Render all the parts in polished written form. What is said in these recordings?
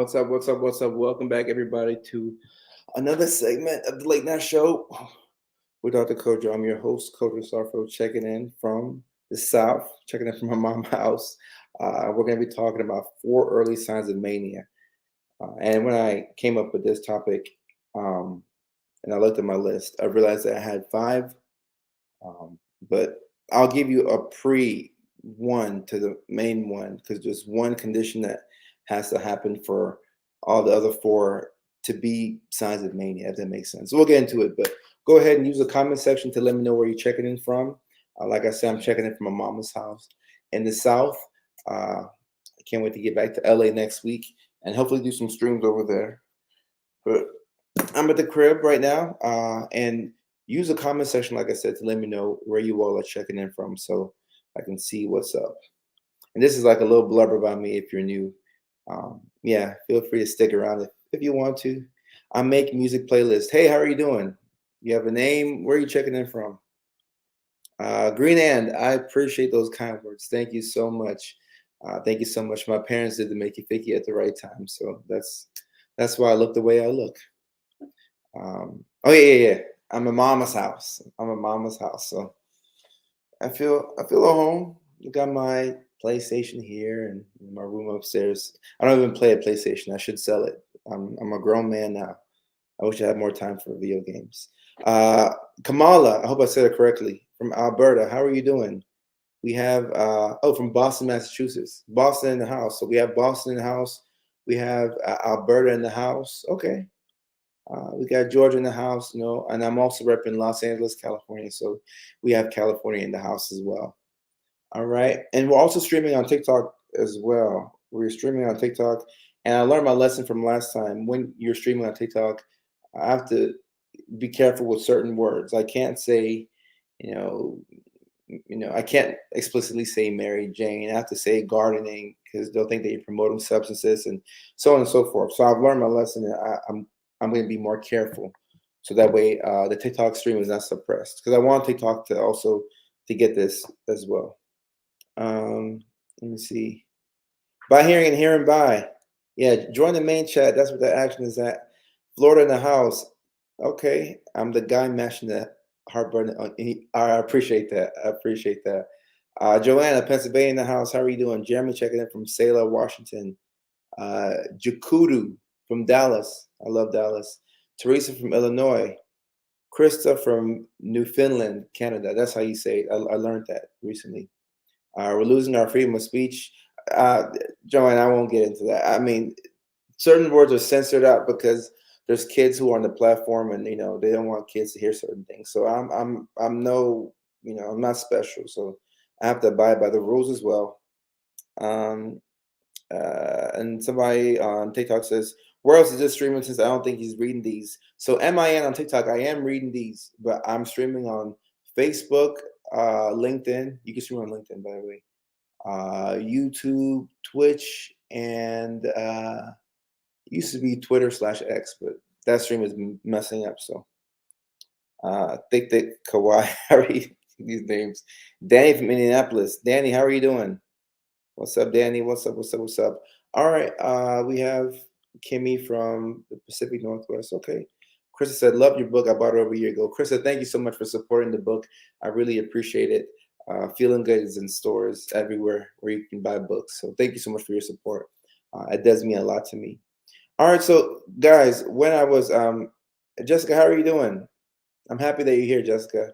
What's up? What's up? What's up? Welcome back, everybody, to another segment of the Late Night Show with Dr. Kojo. I'm your host, Kojo Sarfo, checking in from the South, checking in from my mom's house. We're going to be talking about four early signs of mania. And when I came up with this topic um, and I looked at my list, I realized that I had five, but I'll give you a pre one to the main one because there's one condition that has to happen for all the other four to be signs of mania, if that makes sense. So we'll get into it, but go ahead and use the comment section to let me know where you're checking in from. Like I said, I'm checking in from my mama's house in the South. I can't wait to get back to LA next week and hopefully do some streams over there. But I'm at the crib right now, and use the comment section, like I said, to let me know where you all are checking in from, so I can see what's up. And this is like a little blurb about me if you're new. Yeah, feel free to stick around if you want to. I make music playlists. Hey, how are you doing? You have a name? Where are you checking in from? Green and I appreciate those kind words. Thank you so much. Thank you so much. My parents did the make you picky at the right time, so that's why I look the way I look. Oh yeah. I'm a mama's house. I'm a mama's house, so I feel at home. I got my PlayStation here and my room upstairs. I don't even play a PlayStation. I should sell it. I'm a grown man now. I wish I had more time for video games. Kamala, I hope I said it correctly, from Alberta. How are you doing? We have from Boston, Massachusetts. Boston in the house. So we have Boston in the house. We have Alberta in the house. Okay. We got Georgia in the house, and I'm also repping Los Angeles, California. So we have California in the house as well. All right. And we're also streaming on TikTok as well. We're streaming on TikTok. And I learned my lesson from last time. When you're streaming on TikTok, I have to be careful with certain words. I can't say, you know, I can't explicitly say Mary Jane. I have to say gardening because they'll think that you're promoting substances and so on and so forth. So I've learned my lesson, and I'm going to be more careful, so that way the TikTok stream is not suppressed. Because I want TikTok to also to get this as well. Let me see. By hearing and hearing by, yeah. Join the main chat. That's what the action is at. Florida in the house. Okay, I'm the guy mashing the heartburn. I appreciate that. I appreciate that. Joanna, Pennsylvania in the house. How are you doing? Jeremy checking in from Sailor, Washington. Jakudu from Dallas. I love Dallas. Teresa from Illinois. Krista from Newfoundland, Canada. That's how you say it. I learned that recently. We're losing our freedom of speech. Uh, Joanne, I won't get into that. I mean, certain words are censored out because there's kids who are on the platform, and they don't want kids to hear certain things. So I'm no, I'm not special. So I have to abide by the rules as well. Um, and somebody on TikTok says, "Where else is this streaming?" Since I don't think he's reading these. So MIN on TikTok, I am reading these, but I'm streaming on Facebook, LinkedIn. You can stream on LinkedIn, by the way. YouTube, Twitch, and used to be Twitter/X, but that stream is messing up. So Thick Kawhi, Harry, these names. Danny from Indianapolis. Danny, how are you doing? What's up, Danny? What's up? What's up? What's up? All right. We have Kimmy from the Pacific Northwest. Okay. Krista said, "Love your book. I bought it over a year ago." Krista, thank you so much for supporting the book. I really appreciate it. Feeling Good is in stores everywhere where you can buy books. So thank you so much for your support. It does mean a lot to me. All right. So, guys, when I was, Jessica, how are you doing? I'm happy that you're here, Jessica.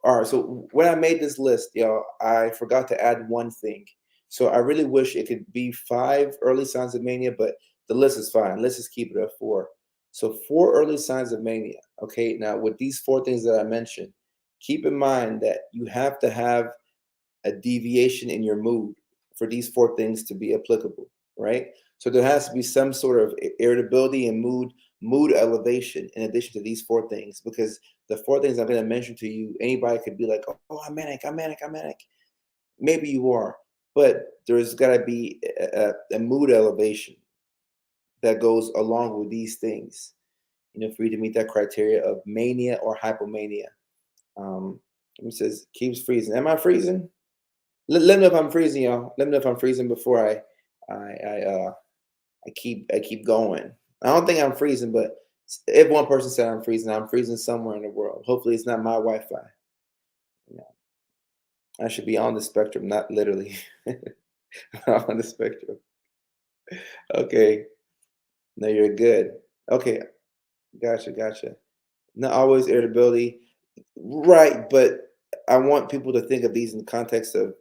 All right. So when I made this list, y'all, I forgot to add one thing. So I really wish it could be five early signs of mania, but the list is fine. Let's just keep it at four. So four early signs of mania. Okay. Now with these four things that I mentioned, keep in mind that you have to have a deviation in your mood for these four things to be applicable, right? So there has to be some sort of irritability and mood elevation in addition to these four things, because the four things I'm going to mention to you, anybody could be like, "Oh, I'm manic, I'm manic, I'm manic." Maybe you are, but there's got to be a mood elevation that goes along with these things, for you to meet that criteria of mania or hypomania. It says keeps freezing. Am I freezing? Let me know if I'm freezing, y'all. Let me know if I'm freezing before I I keep going. I don't think I'm freezing, but if one person said I'm freezing somewhere in the world. Hopefully, it's not my Wi-Fi. You know, I should be on the spectrum, not literally on the spectrum. Okay, no, you're good. Okay, gotcha. Not always irritability, right? But I want people to think of these in the context of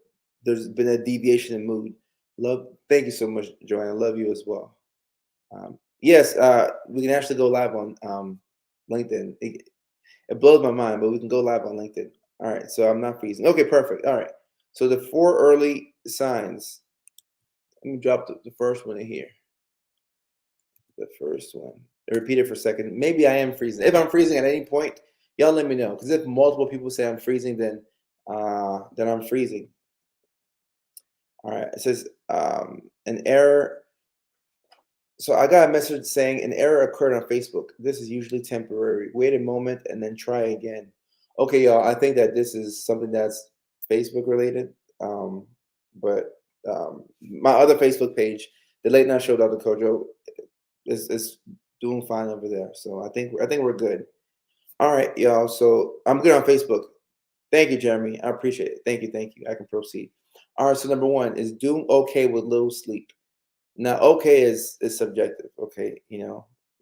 there's been a deviation in mood. Love, thank you so much, Joanna. Love you as well. Yes, we can actually go live on LinkedIn. It blows my mind, but we can go live on LinkedIn. All right, so I'm not freezing. Okay, perfect. All right, so the four early signs. Let me drop the first one in here. The first one. Repeat it for a second. Maybe I am freezing. If I'm freezing at any point, y'all let me know. Because if multiple people say I'm freezing, then I'm freezing. All right. It says an error. So I got a message saying an error occurred on Facebook. This is usually temporary. Wait a moment and then try again. Okay, y'all. I think that this is something that's Facebook related. But my other Facebook page, the Late Night Show, Dr. Kojo, is doing fine over there. So I think we're good. All right, y'all. So I'm good on Facebook. Thank you, Jeremy. I appreciate it. Thank you. I can proceed. All right. So number one is doing okay with little sleep. Now, okay is subjective. Okay,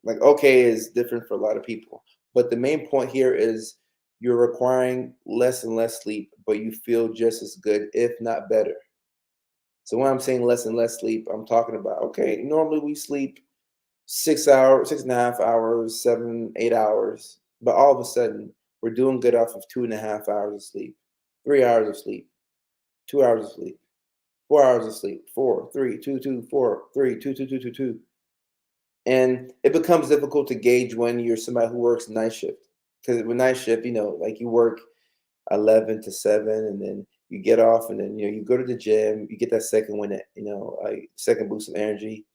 like okay is different for a lot of people. But the main point here is you're requiring less and less sleep, but you feel just as good, if not better. So when I'm saying less and less sleep, I'm talking about okay. Normally we sleep 6 hours, 6.5 hours, 7, 8 hours. But all of a sudden, we're doing good off of 2.5 hours of sleep, 3 hours of sleep, 2 hours of sleep, 4 hours of sleep, four, three, two, two, four, three, two, two, two, two, two. And it becomes difficult to gauge when you're somebody who works night shift. Because with night shift, like you work 11 to 7, and then you get off, and then, you go to the gym, you get that second wind, like second boost of energy,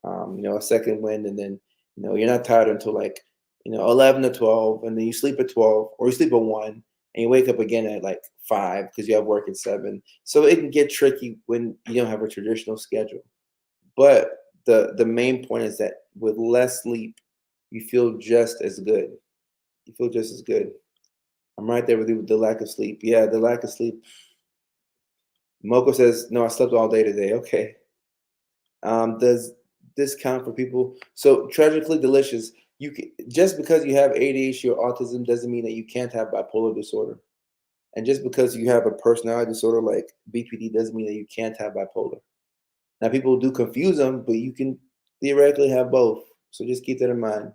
a second wind, and then you're not tired until like 11 to 12, and then you sleep at 12 or you sleep at 1, and you wake up again at like 5 because you have work at 7. So it can get tricky when you don't have a traditional schedule. But the main point is that with less sleep, you feel just as good. You feel just as good. I'm right there with you with the lack of sleep. Yeah, the lack of sleep. Moko says, no, I slept all day today. Okay. Does this count for people? So tragically delicious. Just because you have ADHD or autism doesn't mean that you can't have bipolar disorder. And just because you have a personality disorder like BPD doesn't mean that you can't have bipolar. Now people do confuse them, but you can theoretically have both. So just keep that in mind.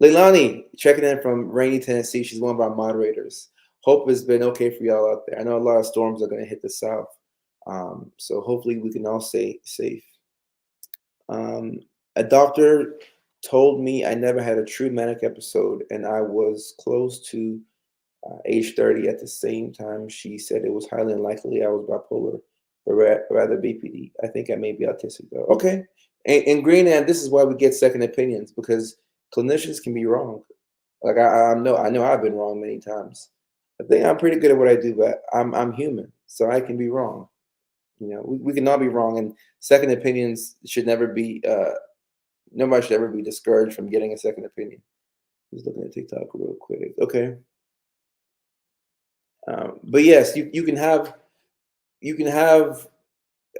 Leilani checking in from rainy Tennessee. She's one of our moderators. Hope it's been okay for y'all out there. I know a lot of storms are going to hit the south. So hopefully we can all stay safe. A doctor told me I never had a true manic episode, and I was close to age 30 at the same time. She said it was highly unlikely I was bipolar, but rather BPD. I think I may be autistic, though. Okay. And Green, and this is why we get second opinions, because clinicians can be wrong. Like I know I've been wrong many times. I think I'm pretty good at what I do, but I'm human, so I can be wrong. We can all be wrong, and second opinions should never be. Nobody should ever be discouraged from getting a second opinion. Just looking at TikTok real quick. Okay. But yes, you can have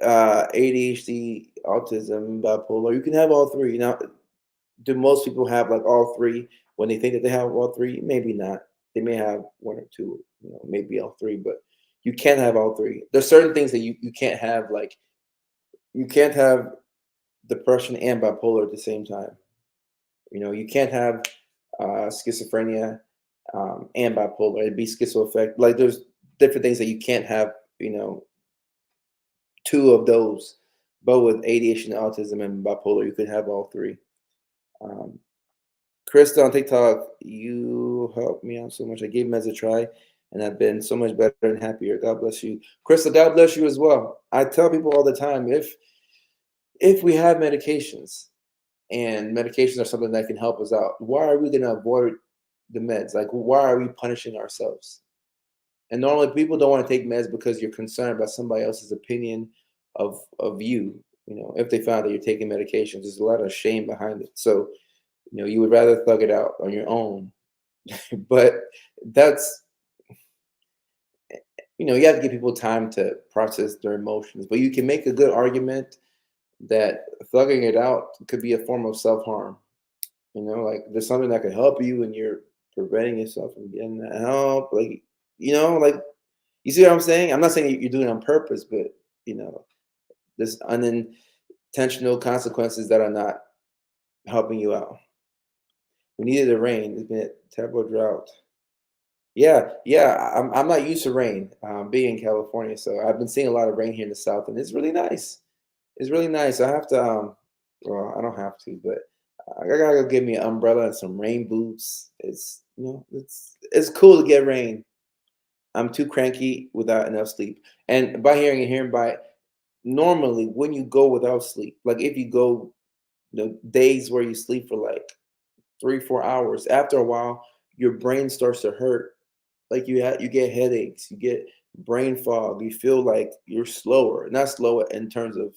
ADHD, autism, bipolar. You can have all three. Now, do most people have like all three when they think that they have all three? Maybe not. They may have one or two. Maybe all three, but you can't have all three. There's certain things that you can't have. Like you can't have depression and bipolar at the same time. You can't have schizophrenia and bipolar. It'd be schizoaffective. Like there's different things that you can't have. Two of those. But with ADHD and autism and bipolar, you could have all three. Um, Krista on TikTok, you helped me out so much. I gave meds a try, and I've been so much better and happier. God bless you, Krista. God bless you as well. I tell people all the time, if we have medications, and medications are something that can help us out, why are we going to avoid the meds? Like, why are we punishing ourselves? And normally people don't want to take meds because you're concerned about somebody else's opinion of you. If they found that you're taking medications, there's a lot of shame behind it. So, you would rather thug it out on your own. But that's, you have to give people time to process their emotions. But you can make a good argument that thugging it out could be a form of self harm. Like there's something that could help you and you're preventing yourself from getting that help. Like, you see what I'm saying? I'm not saying you're doing it on purpose, but, you know, there's unintentional consequences that are not helping you out. We needed the rain. It's been a terrible drought. Yeah, yeah. I'm not used to rain, being in California, so I've been seeing a lot of rain here in the south, and it's really nice. It's really nice. I have to, well, I don't have to, but I gotta go get me an umbrella and some rain boots. It's cool to get rain. I'm too cranky without enough sleep, and by hearing by normally when you go without sleep, like if you go, days where you sleep for like 3 4 hours, after a while, your brain starts to hurt. Like you get headaches, you get brain fog, you feel like you're slower, not slower in terms of,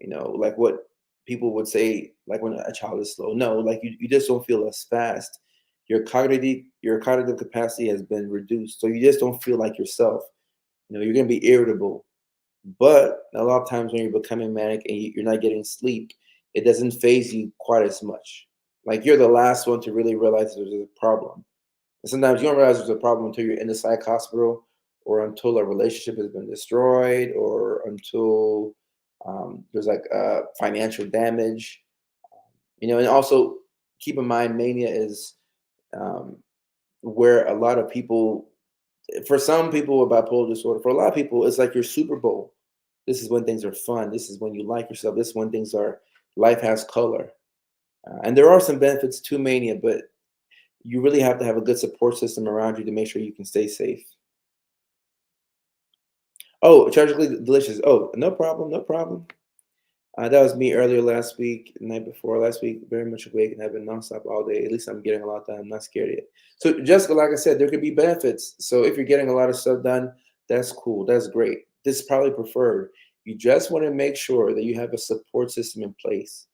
like what people would say, like when a child is slow. No, like you just don't feel as fast. Your cognitive capacity has been reduced, so you just don't feel like yourself. You're gonna be irritable. But a lot of times when you're becoming manic and you're not getting sleep, it doesn't phase you quite as much. Like you're the last one to really realize there's a problem. And sometimes you don't realize there's a problem until you're in the psych hospital, or until a relationship has been destroyed, or until there's like financial damage. And also keep in mind, mania is um, where a lot of people, for some people with bipolar disorder, for a lot of people, it's like your Super Bowl. This is when things are fun. This is when you like yourself. This is when life has color. And there are some benefits to mania, but you really have to have a good support system around you to make sure you can stay safe. Oh, tragically delicious. Oh, no problem, no problem. That was me earlier last week, the night before last week. Very much awake and have been nonstop all day. At least I'm getting a lot done. I'm not scared yet. So, Jessica, like I said, there could be benefits. So, if you're getting a lot of stuff done, that's cool. That's great. This is probably preferred. You just want to make sure that you have a support system in place.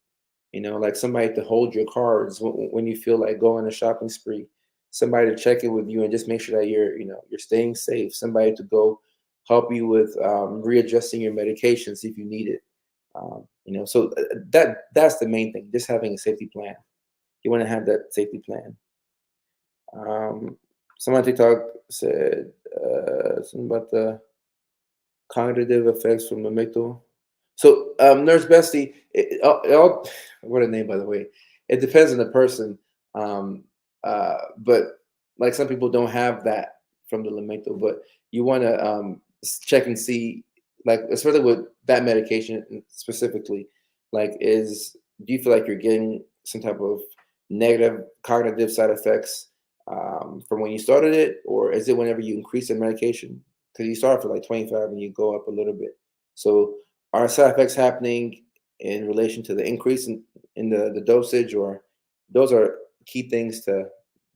Like somebody to hold your cards when you feel like going on a shopping spree, somebody to check in with you and just make sure that you're staying safe, somebody to go help you with readjusting your medications if you need it. So that's the main thing, just having a safety plan. You want to have that safety plan. Um, Someone on TikTok said something about the cognitive effects from the amygdala. So, Nurse Bestie, what a name, by the way. It depends on the person, but like some people don't have that from the Lamictal, but you want to check and see, like especially with that medication specifically, like do you feel like you're getting some type of negative cognitive side effects from when you started it, or is it whenever you increase the medication? Because you start for like 25 and you go up a little bit. So are side effects happening in relation to the increase in the dosage, or those are key things to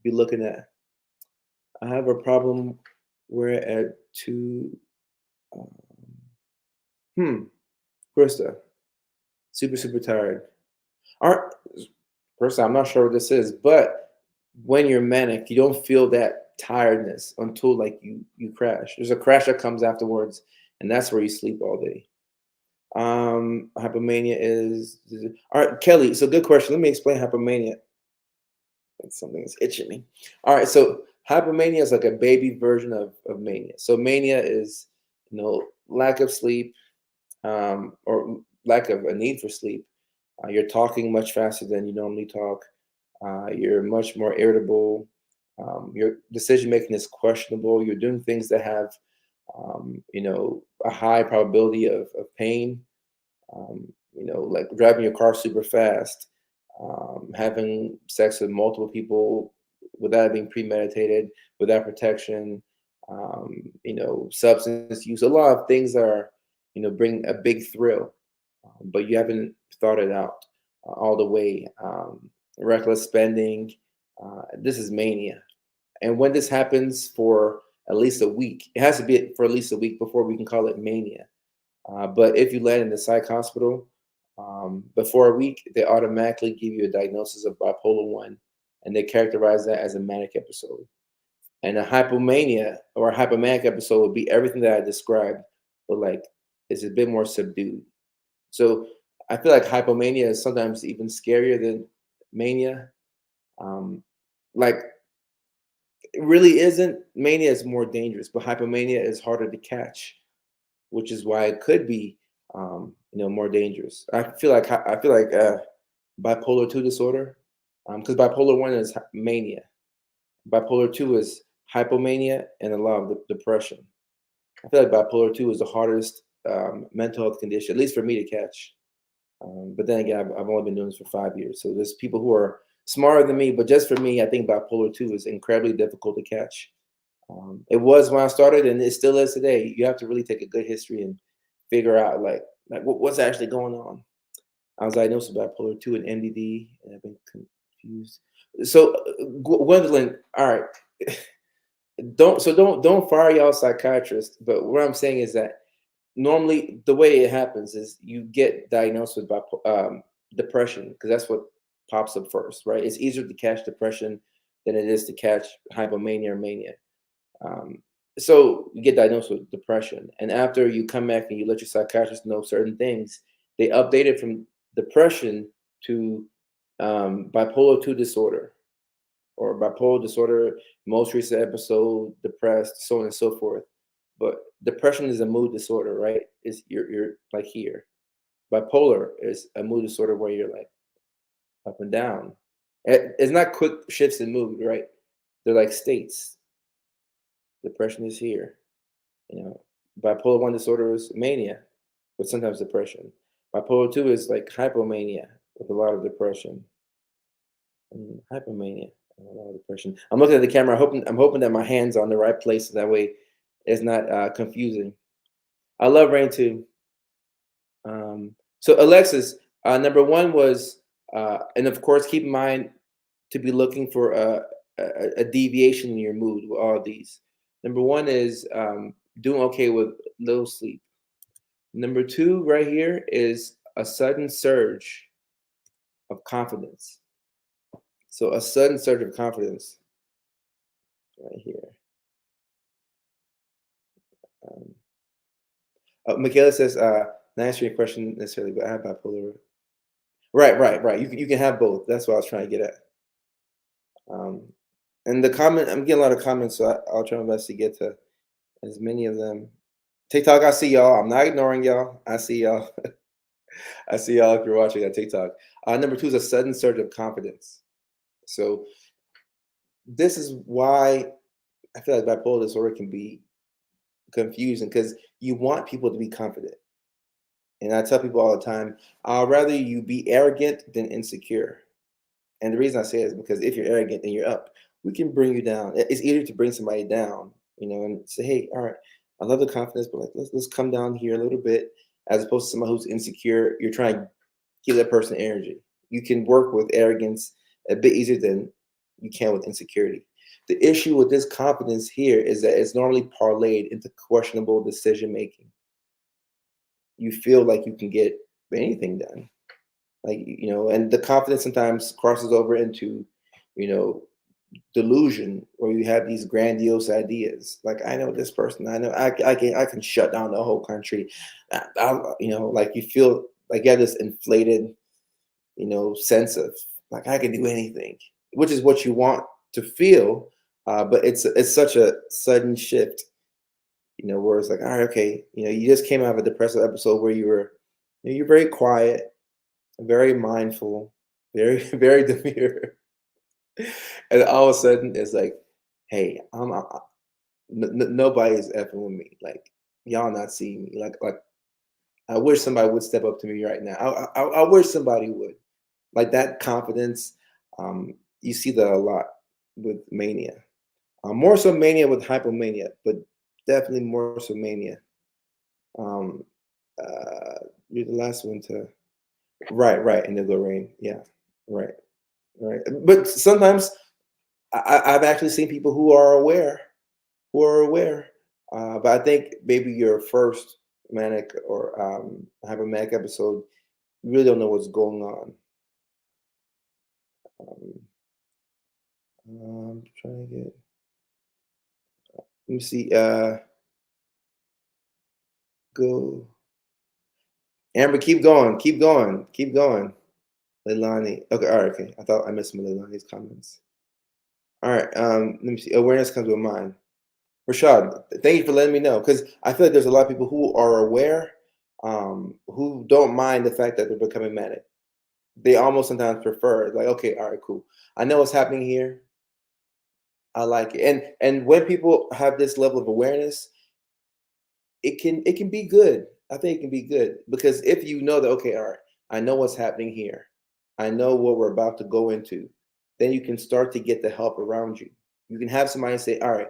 be looking at? I have a problem where at two, um, Krista, super, super tired. Aren't, First, I'm not sure what this is, but when you're manic, you don't feel that tiredness until like you crash. There's a crash that comes afterwards, and that's where you sleep all day. Hypomania is all right, Kelly. So good question. Let me explain hypomania. Something is itching me. All right, so hypomania is like a baby version of mania. So mania is lack of sleep, or lack of a need for sleep. You're talking much faster than you normally talk. You're much more irritable. Your decision making is questionable. You're doing things that have a high probability of pain. Like driving your car super fast, having sex with multiple people without being premeditated, without protection, substance use. A lot of things are, bring a big thrill, but you haven't thought it out all the way. Reckless spending. This is mania. And when this happens for at least a week, it has to be for at least a week before we can call it mania. But if you land in the psych hospital, Before a week, they automatically give you a diagnosis of bipolar 1, and they characterize that as a manic episode. And a hypomania or a hypomanic episode would be everything that I described, but like it's a bit more subdued. So I feel like hypomania is sometimes even scarier than mania. Um, like it really isn't. Mania is more dangerous, but hypomania is harder to catch, which is why it could be, more dangerous. I feel like bipolar 2 disorder, because bipolar 1 is mania, bipolar 2 is hypomania and a lot of depression. I feel like bipolar 2 is the hardest mental health condition, at least for me to catch. But then again, I've only been doing this for 5 years. So there's people who are smarter than me, but just for me, I think bipolar 2 is incredibly difficult to catch. It was when I started, and it still is today. You have to really take a good history and figure out like what's actually going on. I was diagnosed with bipolar 2 and MDD, and I've been confused. So, Gwendolyn, all right, don't fire y'all psychiatrists. But what I'm saying is that normally the way it happens is you get diagnosed with depression because that's what pops up first, right? It's easier to catch depression than it is to catch hypomania or mania. Um, so you get diagnosed with depression, and after you come back and you let your psychiatrist know certain things, they update it from depression to bipolar 2 disorder or bipolar disorder, most recent episode, depressed, so on and so forth. But depression is a mood disorder, right? Is you're like here. Bipolar is a mood disorder where you're like up and down. It's not quick shifts in mood, right? They're like states. Depression is here. You know, bipolar 1 disorder is mania, but sometimes depression. Bipolar 2 is like hypomania with a lot of depression. Hypomania and a lot of depression. I'm looking at the camera. I'm hoping that my hands are on the right place, so that way it's not confusing. I love rain too. So Alexis, number one was, and of course, keep in mind to be looking for a deviation in your mood with all of these. Number one is doing okay with little sleep. Number two, right here, is a sudden surge of confidence. So a sudden surge of confidence, right here. Um, Michaela says, not answering your question necessarily, but I have bipolar. Right. You can have both. That's what I was trying to get at. Um, and the comment, I'm getting a lot of comments, so I'll try my best to get to as many of them. TikTok, I see y'all. I'm not ignoring y'all. I see y'all. I see y'all if you're watching on TikTok. Number two is a sudden surge of confidence. So this is why I feel like bipolar disorder can be confusing because you want people to be confident. And I tell people all the time, I'd rather you be arrogant than insecure. And the reason I say it is because if you're arrogant and you're up, we can bring you down. It's easier to bring somebody down, and say, hey, all right, I love the confidence, but like let's come down here a little bit, as opposed to somebody who's insecure. You're trying to give that person energy. You can work with arrogance a bit easier than you can with insecurity. The issue with this confidence here is that it's normally parlayed into questionable decision making. You feel like you can get anything done, and the confidence sometimes crosses over into, you know, delusion, where you have these grandiose ideas. Like I know this person, I know I can shut down the whole country. Like you feel like you have this inflated, sense of like I can do anything, which is what you want to feel. But it's such a sudden shift, where it's like, all right, okay, you just came out of a depressive episode where you're very quiet, very mindful, very very demure, and all of a sudden it's like, hey, nobody's effing with me. Like y'all not seeing me. Like I wish somebody would step up to me right now. I wish somebody would. Like that confidence. You see that a lot with mania. More so mania with hypomania, but definitely more so mania. Um, you're the last one to. Right, Indigo Rain. Yeah, right. Right. But sometimes I've actually seen people who are aware. But I think maybe your first manic or hypomanic episode, You really don't know what's going on. Um, I'm trying to get. Let me see. Go. Amber, keep going. Keep going. Keep going. Leilani. Okay. All right. Okay. I thought I missed some of Leilani's comments. All right. Let me see. Awareness comes with mind. Rashad, thank you for letting me know because I feel like there's a lot of people who are aware, who don't mind the fact that they're becoming manic. They almost sometimes prefer like, okay, all right, cool. I know what's happening here. I like it, and when people have this level of awareness, it can be good. I think it can be good because if you know that, okay, all right, I know what's happening here. I know what we're about to go into. Then you can start to get the help around you. You can have somebody say, all right,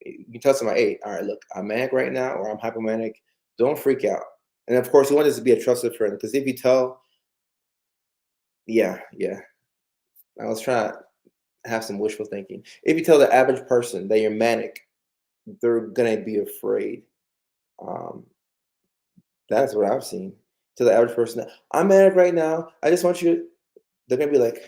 you can tell somebody, hey, all right, look, I'm manic right now or I'm hypomanic. Don't freak out. And of course, you want this to be a trusted friend because if you tell, yeah, yeah, I was trying to have some wishful thinking. If you tell the average person that you're manic, they're gonna be afraid. Um, that's what I've seen. To the average person, I'm manic right now. I just want you to. They're gonna be like,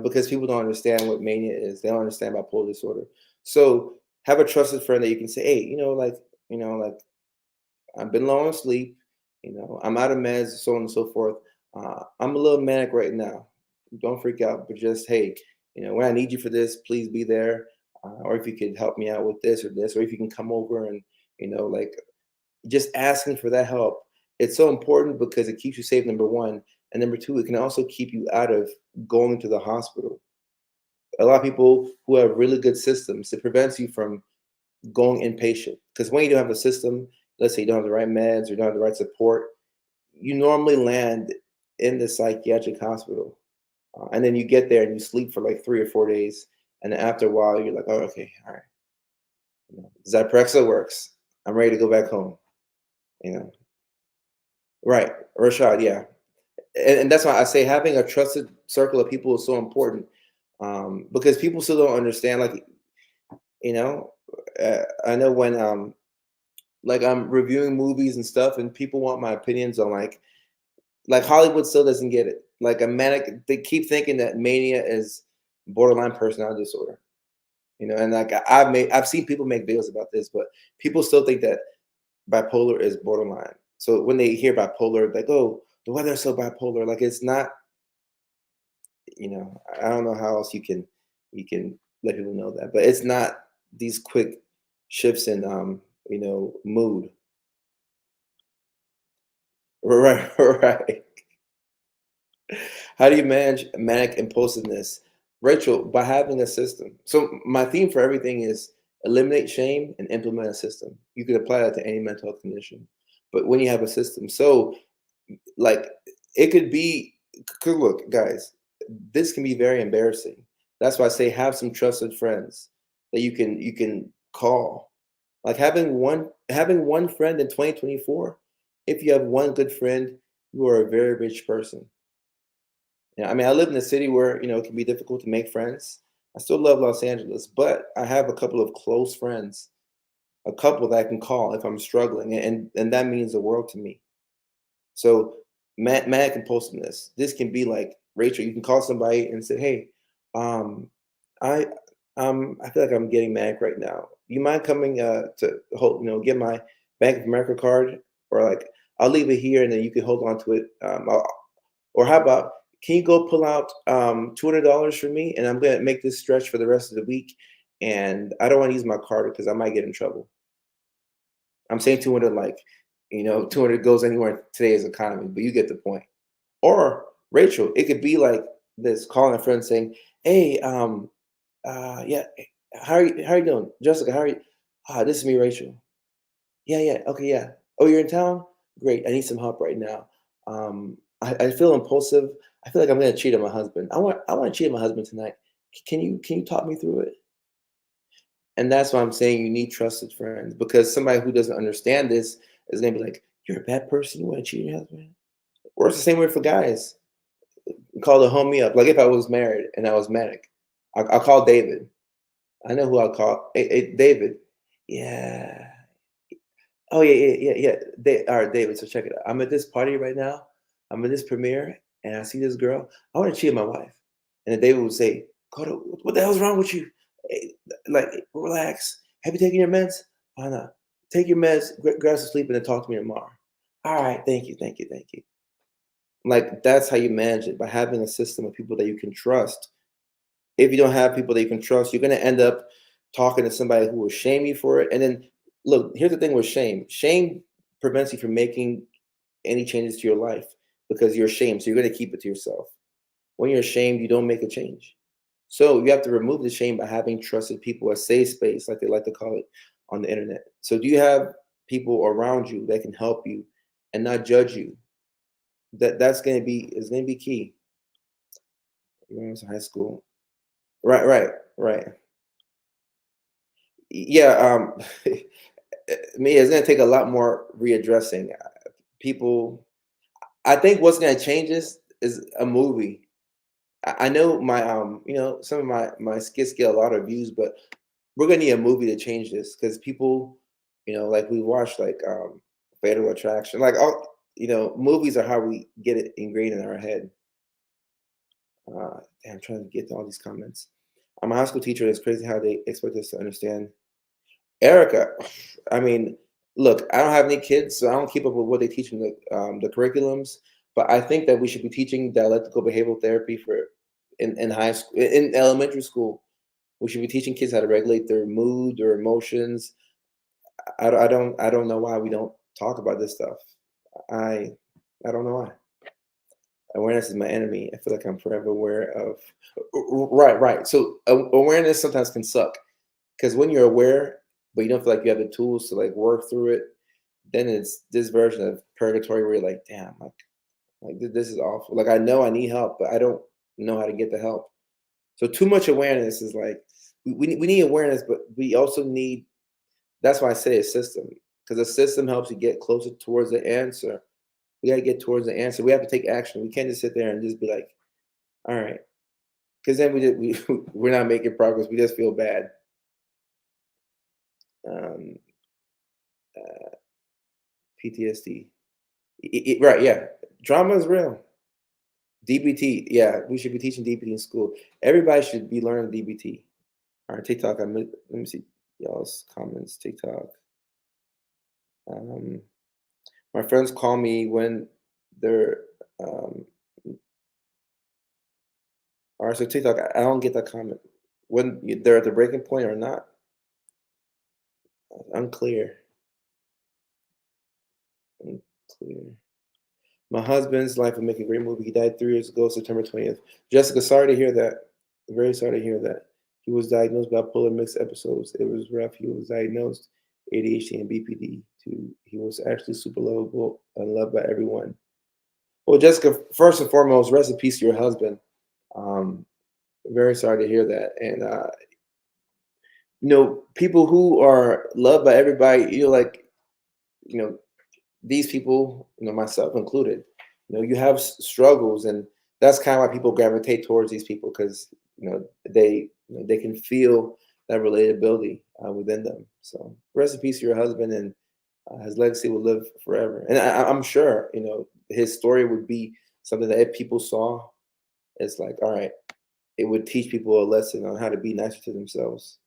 because people don't understand what mania is. They don't understand bipolar disorder. So have a trusted friend that you can say, hey, like I've been low on sleep. I'm out of meds, so on and so forth. I'm a little manic right now. Don't freak out, but just hey, when I need you for this, please be there. Or if you could help me out with this or this, or if you can come over and like just asking for that help. It's so important because it keeps you safe. Number one, and number two, it can also keep you out of going to the hospital. A lot of people who have really good systems, it prevents you from going inpatient. Because when you don't have a system, let's say you don't have the right meds or you don't have the right support, you normally land in the psychiatric hospital. And then you get there and you sleep for like 3 or 4 days. And then after a while, you're like, oh, okay, all right. Zyprexa works. I'm ready to go back home. You know, right. Rashad, yeah. And that's why I say having a trusted circle of people is so important because people still don't understand. Like, you know, I know when like I'm reviewing movies and stuff, and people want my opinions on like Hollywood still doesn't get it. Like a manic, they keep thinking that mania is borderline personality disorder. And like I've seen people make videos about this, but people still think that bipolar is borderline. So when they hear bipolar, like, oh, the weather's so bipolar. Like it's not. I don't know how else you can let people know that, but it's not these quick shifts in mood. Right, right. How do you manage manic impulsiveness? Rachel, by having a system. So my theme for everything is eliminate shame and implement a system. You could apply that to any mental health condition. But when you have a system, so like it could be, cause look, guys, this can be very embarrassing. That's why I say have some trusted friends that you can call. Like having one friend in 2024, if you have one good friend, you are a very rich person. Yeah, I mean, I live in a city where it can be difficult to make friends. I still love Los Angeles, but I have a couple of close friends, a couple that I can call if I'm struggling, and that means the world to me. So, manic impulsiveness. This can be like Rachel. You can call somebody and say, "Hey, um, I I feel like I'm getting manic right now. You mind coming to hold get my Bank of America card, or like I'll leave it here and then you can hold on to it. Or how about can you go pull out $200 for me and I'm gonna make this stretch for the rest of the week, and I don't want to use my card because I might get in trouble. I'm saying 200 like 200 goes anywhere in today's economy, but you get the point. Or Rachel, it could be like this: calling a friend saying, "Hey, yeah, how you doing, Jessica? How are you? This is me, Rachel. Yeah, yeah, okay, yeah. Oh, you're in town? Great. I need some help right now. I feel impulsive. I feel like I'm gonna cheat on my husband. I want to cheat on my husband tonight. Can you talk me through it?" And that's why I'm saying you need trusted friends because somebody who doesn't understand this is gonna be like, "You're a bad person. You want to cheat on your husband?" Or it's the same way for guys. Call the homie up. Like if I was married and I was manic, I'll call David. I know who I'll call. Hey, David. Yeah. Oh yeah. They all right, David. So check it out. I'm at this party right now. I'm at this premiere, and I see this girl. I want to cheat on my wife, and then David would say, "Kodo, what the hell's wrong with you? Hey, like, relax. Have you taken your meds? Why not? Take your meds, grab some sleep, and then talk to me tomorrow." All right, thank you. Like that's how you manage it by having a system of people that you can trust. If you don't have people that you can trust, you're going to end up talking to somebody who will shame you for it. And then, look, here's the thing with shame: shame prevents you from making any changes to your life because you're ashamed. So you're going to keep it to yourself. When you're ashamed, you don't make a change. So you have to remove the shame by having trusted people, a safe space, like they like to call it on the internet. So do you have people around you that can help you and not judge you? That's going to be is going to be key. When I was in high school, right. Yeah, me, it's gonna take a lot more readdressing. People, I think what's gonna change is a movie. I know my some of my skits get a lot of views, but we're gonna need a movie to change this because people, like we watch like Fatal Attraction, like all movies are how we get it ingrained in our head. Damn, I'm trying to get to all these comments. I'm a high school teacher. It's crazy how they expect us to understand Erica, I mean, look, I don't have any kids, so I don't keep up with what they teach in the curriculums. But I think that we should be teaching dialectical behavioral therapy in high school, in elementary school. We should be teaching kids how to regulate their mood, their emotions. I don't know why we don't talk about this stuff. I I don't know why. Awareness is my enemy. I feel like I'm forever aware of. Right. So awareness sometimes can suck because when you're aware, but you don't feel like you have the tools to like work through it, then it's this version of purgatory where you're like, damn, this is awful. Like I know I need help, but I don't know how to get the help. So too much awareness is like we need awareness, but we also need. That's why I say a system because a system helps you get closer towards the answer. We got to get towards the answer. We have to take action. We can't just sit there and just be like, all right, because then we're not making progress. We just feel bad. Um, uh, PTSD. Right, yeah. Drama is real. DBT, yeah, we should be teaching DBT in school. Everybody should be learning DBT. All right, TikTok. Let me see y'all's comments. TikTok. Um, my friends call me when they're. Um, all right, so TikTok. I don't get that comment. When they're at the breaking point or not, unclear. Unclear. My husband's life would make a great movie. He died 3 years ago, September 20th. Jessica, sorry to hear that. Very sorry to hear that. He was diagnosed bipolar mixed episodes. It was rough. He was diagnosed ADHD and BPD too. He was actually super lovable and loved by everyone. Well, Jessica, first and foremost, rest in peace to your husband. Um, very sorry to hear that. And people who are loved by everybody, like, you know, these people, myself included, you have struggles, and that's kind of why people gravitate towards these people because they can feel that relatability within them. So rest in peace to your husband, and his legacy will live forever. And I'm sure his story would be something that if people saw, it's like, all right, it would teach people a lesson on how to be nicer to themselves.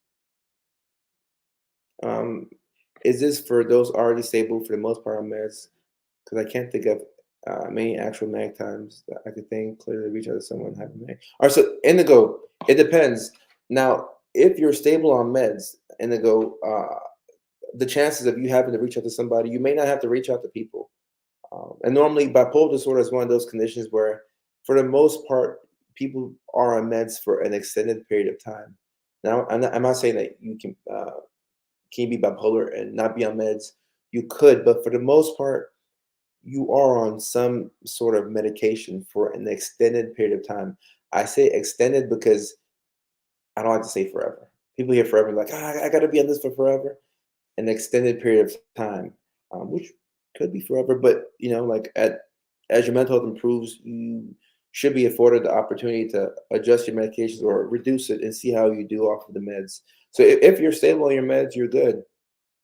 Um, is this for those already stable for the most part on meds? Because I can't think of many actual mag times that I could think clearly reach out to someone having mag. All right, so Indigo, it depends. Now, if you're stable on meds, Indigo, the chances of you having to reach out to somebody, you may not have to reach out to people. And normally, bipolar disorder is one of those conditions where, for the most part, people are on meds for an extended period of time. Now, I'm not saying that you can be bipolar and not be on meds. You could, but for the most part, you are on some sort of medication for an extended period of time. I say extended because I don't like to say forever. People hear forever like, I got to be on this for forever. An extended period of time, which could be forever, but like as your mental health improves, you should be afforded the opportunity to adjust your medications or reduce it and see how you do off of the meds. So if you're stable on your meds, you're good.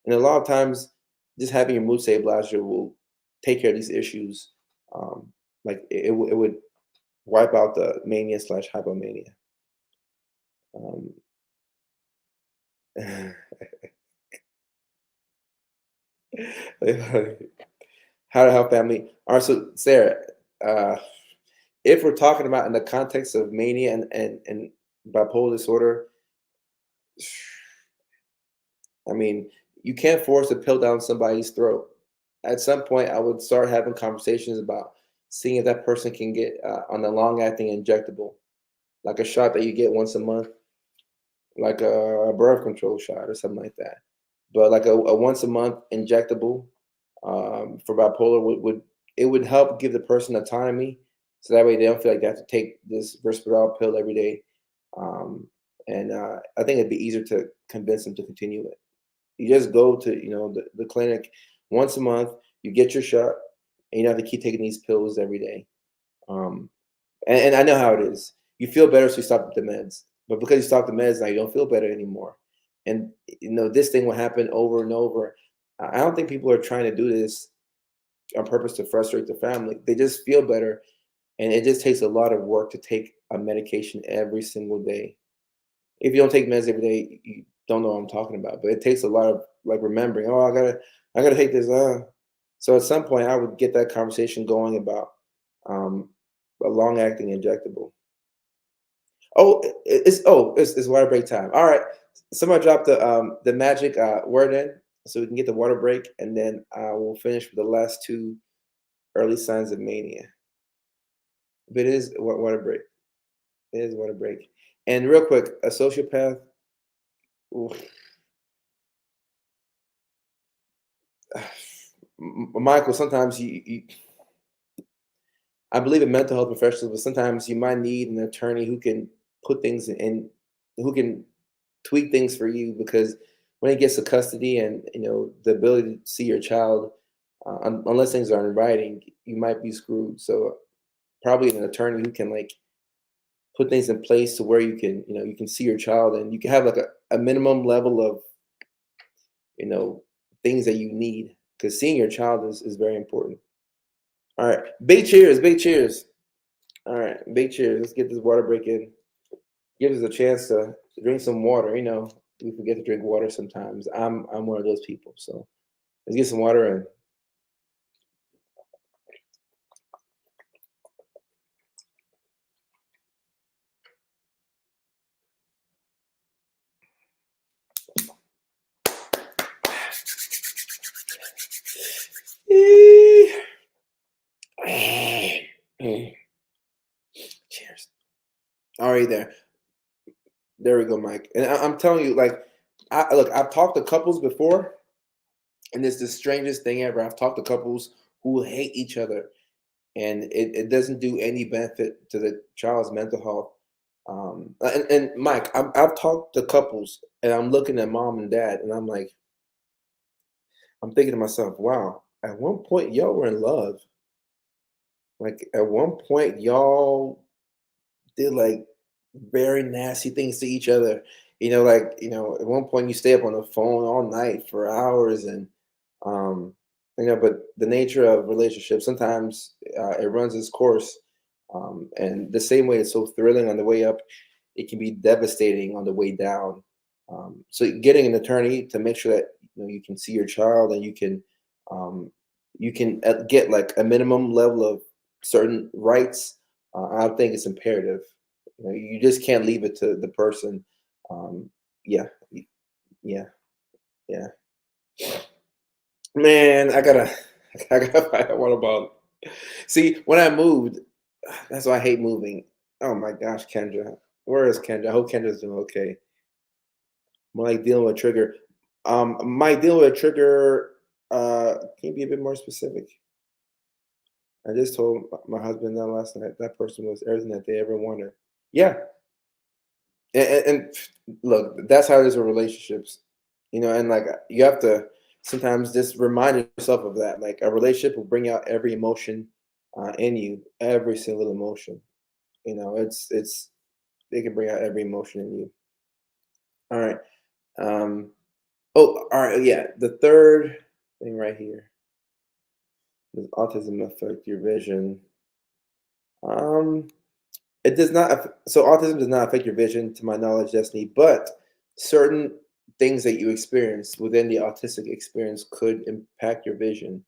And a lot of times just having your mood stabilizer will take care of these issues. Like it would wipe out the mania slash hypomania. Um, how to help family. All right, so Sarah, uh, if we're talking about in the context of mania and bipolar disorder, I mean, you can't force a pill down somebody's throat. At some point, I would start having conversations about seeing if that person can get on a long-acting injectable, like a shot that you get once a month, like a birth control shot or something like that. But like a once a month injectable for bipolar would it would help give the person autonomy, so that way they don't feel like they have to take this Risperdal pill every day. Um, and I think it'd be easier to convince them to continue it. You just go to the clinic once a month. You get your shot, and you don't have to keep taking these pills every day. Um, and I know how it is. You feel better, so you stop the meds. But because you stop the meds, now you don't feel better anymore. And this thing will happen over and over. I don't think people are trying to do this on purpose to frustrate the family. They just feel better, and it just takes a lot of work to take a medication every single day. If you don't take meds every day, you don't know what I'm talking about. But it takes a lot of like remembering. Oh, I gotta take this. So at some point, I would get that conversation going about um, a long-acting injectable. It's water break time. All right, somebody drop the magic word in so we can get the water break, and then we'll finish with the last two early signs of mania. But it is water break. It is water break. And real quick, a sociopath. Oof. Michael, sometimes I believe in mental health professionals, but sometimes you might need an attorney who can put things in, who can tweak things for you, because when it gets to custody and the ability to see your child, unless things are in writing, you might be screwed. So probably an attorney who can like put things in place to where you can see your child and you can have like a minimum level of you know things that you need, because seeing your child is very important. All right, big cheers, big cheers. All right, big cheers. Let's get this water break in. Give us a chance to drink some water. We forget to drink water sometimes. I'm one of those people. So let's get some water in. Cheers. All right, there we go, Mike. And I'm telling you, like, look, I've talked to couples before, and it's the strangest thing ever. I've talked to couples who hate each other, and it doesn't do any benefit to the child's mental health. And Mike, I've talked to couples, and I'm looking at mom and dad, and I'm thinking to myself, wow, at one point y'all were in love. Like at one point y'all did like very nasty things to each other. At one point you stay up on the phone all night for hours, and um, but the nature of relationships sometimes it runs its course, and the same way it's so thrilling on the way up, it can be devastating on the way down. So getting an attorney to make sure that you can see your child and um, you can get like a minimum level of certain rights. I think it's imperative. You just can't leave it to the person. Um, yeah, yeah, yeah. Man, I gotta find out what about. See, when I moved, that's why I hate moving. Oh my gosh, Kendra, where is Kendra? I hope Kendra's doing okay. Mike dealing with a trigger. Mike dealing with a trigger. Can you be a bit more specific? I just told my husband that last night. That person was everything that they ever wanted. Yeah, and look, that's how it is with relationships, and like you have to sometimes just remind yourself of that. Like a relationship will bring out every emotion in you, every single emotion. It's they can bring out every emotion in you. All right. Um, oh, all right. Yeah, the third. thing right here. Does autism affect your vision? Um, it does not. So autism does not affect your vision, to my knowledge, Destiny. But certain things that you experience within the autistic experience could impact your vision.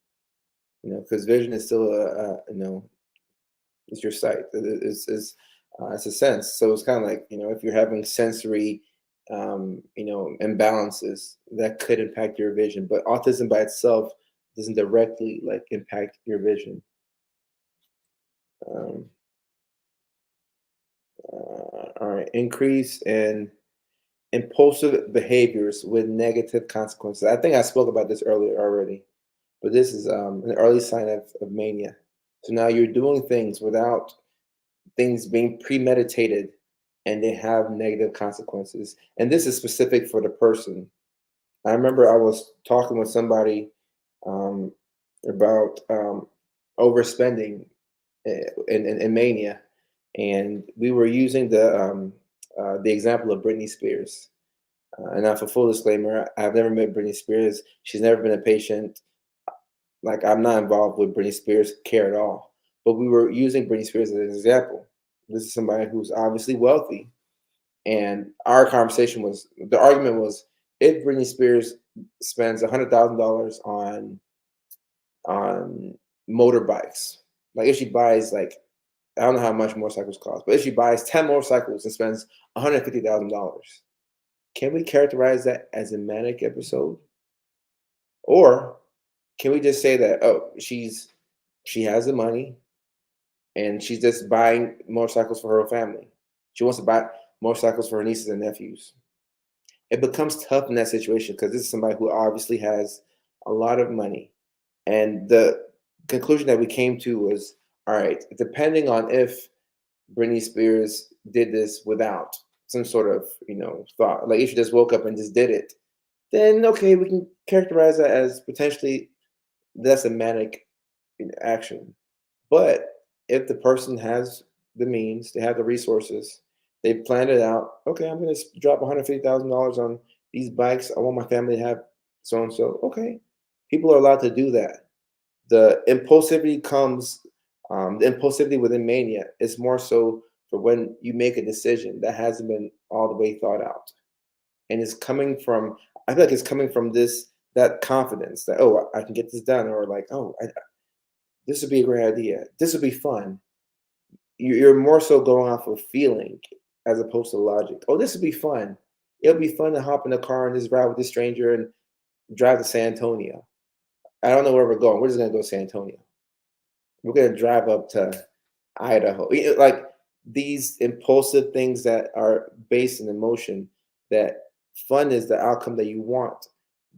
Because vision is still it's your sight. It's a sense. So it's kind of like if you're having sensory, imbalances that could impact your vision. But autism by itself doesn't directly like impact your vision. Um, all right, increase in impulsive behaviors with negative consequences. I think I spoke about this earlier already, but this is an early sign of mania. So now you're doing things without things being premeditated and they have negative consequences. And this is specific for the person. I remember I was talking with somebody um, about overspending in mania, and we were using the example of Britney Spears. And now, for full disclaimer, I've never met Britney Spears. She's never been a patient. Like, I'm not involved with Britney Spears care at all. But we were using Britney Spears as an example. This is somebody who's obviously wealthy, and our conversation was the argument was if Britney Spears spends $100,000 on motorbikes, like if she buys like I don't know how much motorcycles cost, but if she buys 10 motorcycles and spends $150,000, can we characterize that as a manic episode? Or can we just say that she has the money and she's just buying motorcycles for her family? She wants to buy motorcycles for her nieces and nephews. It becomes tough in that situation because this is somebody who obviously has a lot of money. And the conclusion that we came to was all right, depending on if Britney Spears did this without some sort of, thought, like if she just woke up and just did it, then okay, we can characterize that as potentially that's a manic action. But if the person has the means, they have the resources, they planned it out. Okay, I'm going to drop $150,000 on these bikes. I want my family to have so and so. Okay, people are allowed to do that. The impulsivity comes, the impulsivity within mania is more so for when you make a decision that hasn't been all the way thought out, and it's coming from. I feel like it's coming from that confidence that I can get this done, or like this would be a great idea. This would be fun. You're more so going off of feeling as opposed to logic. Oh, this would be fun. It'll be fun to hop in a car and just ride with this stranger and drive to San Antonio. I don't know where we're going. We're just gonna go to San Antonio. We're gonna drive up to Idaho. Like these impulsive things that are based in emotion. That fun is the outcome that you want,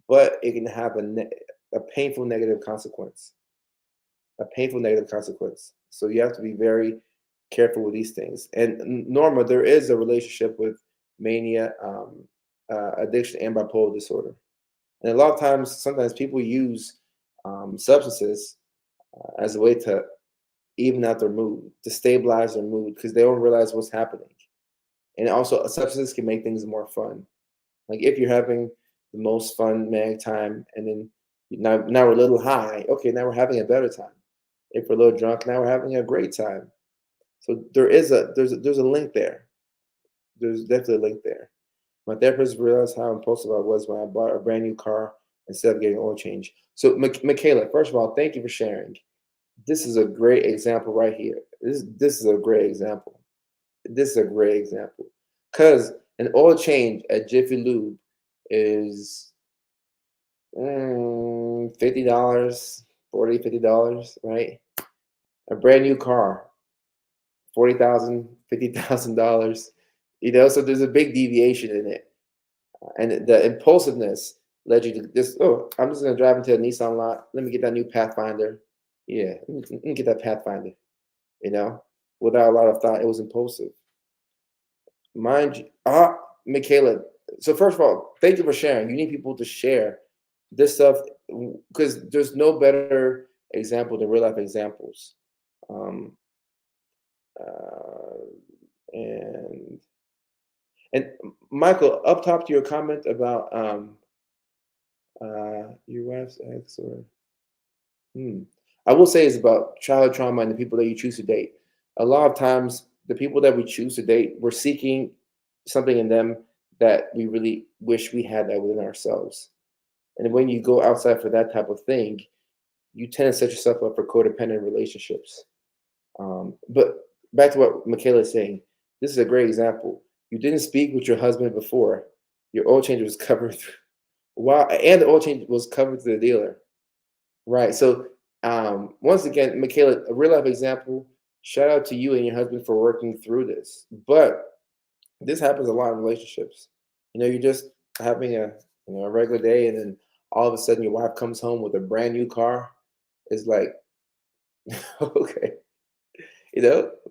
but it can have a painful negative consequence. A painful negative consequence. So you have to be very careful with these things. And Norma, there is a relationship with mania, addiction, and bipolar disorder. And a lot of times, sometimes people use substances as a way to even out their mood, to stabilize their mood, because they don't realize what's happening. And also, substances can make things more fun. Like if you're having the most fun manic time, and then now we're a little high. Okay, now we're having a better time. If we're a little drunk, now we're having a great time. So there's a link there. There's definitely a link there. My therapist realized how impulsive I was when I bought a brand new car instead of getting oil change. So, Michaela, first of all, thank you for sharing. This is a great example right here. This is a great example. This is a great example because an oil change at Jiffy Lube is $50, $40, $50, right? A brand new car, 40,000, $50,000. So there's a big deviation in it, and the impulsiveness led you to just I'm just gonna drive into a Nissan lot. Let me get that new Pathfinder. Yeah, let me get that Pathfinder. You know, without a lot of thought, it was impulsive. Mind you, Michaela. So first of all, thank you for sharing. You need people to share this stuff because there's no better example than real life examples. Um, uh, and and Michael, up top to your comment about Your wife's ex or hmm. I will say it's about childhood trauma and the people that you choose to date. A lot of times, the people that we choose to date, we're seeking something in them that we really wish we had that within ourselves. And when you go outside for that type of thing, you tend to set yourself up for codependent relationships. But back to what Michaela is saying, this is a great example. You didn't speak with your husband before. Your oil change was covered. Wow, and the oil change was covered to the dealer. Right. So once again, Michaela, a real life example. Shout out to you and your husband for working through this. But this happens a lot in relationships. You're just having a regular day, and then all of a sudden your wife comes home with a brand new car. It's like, okay,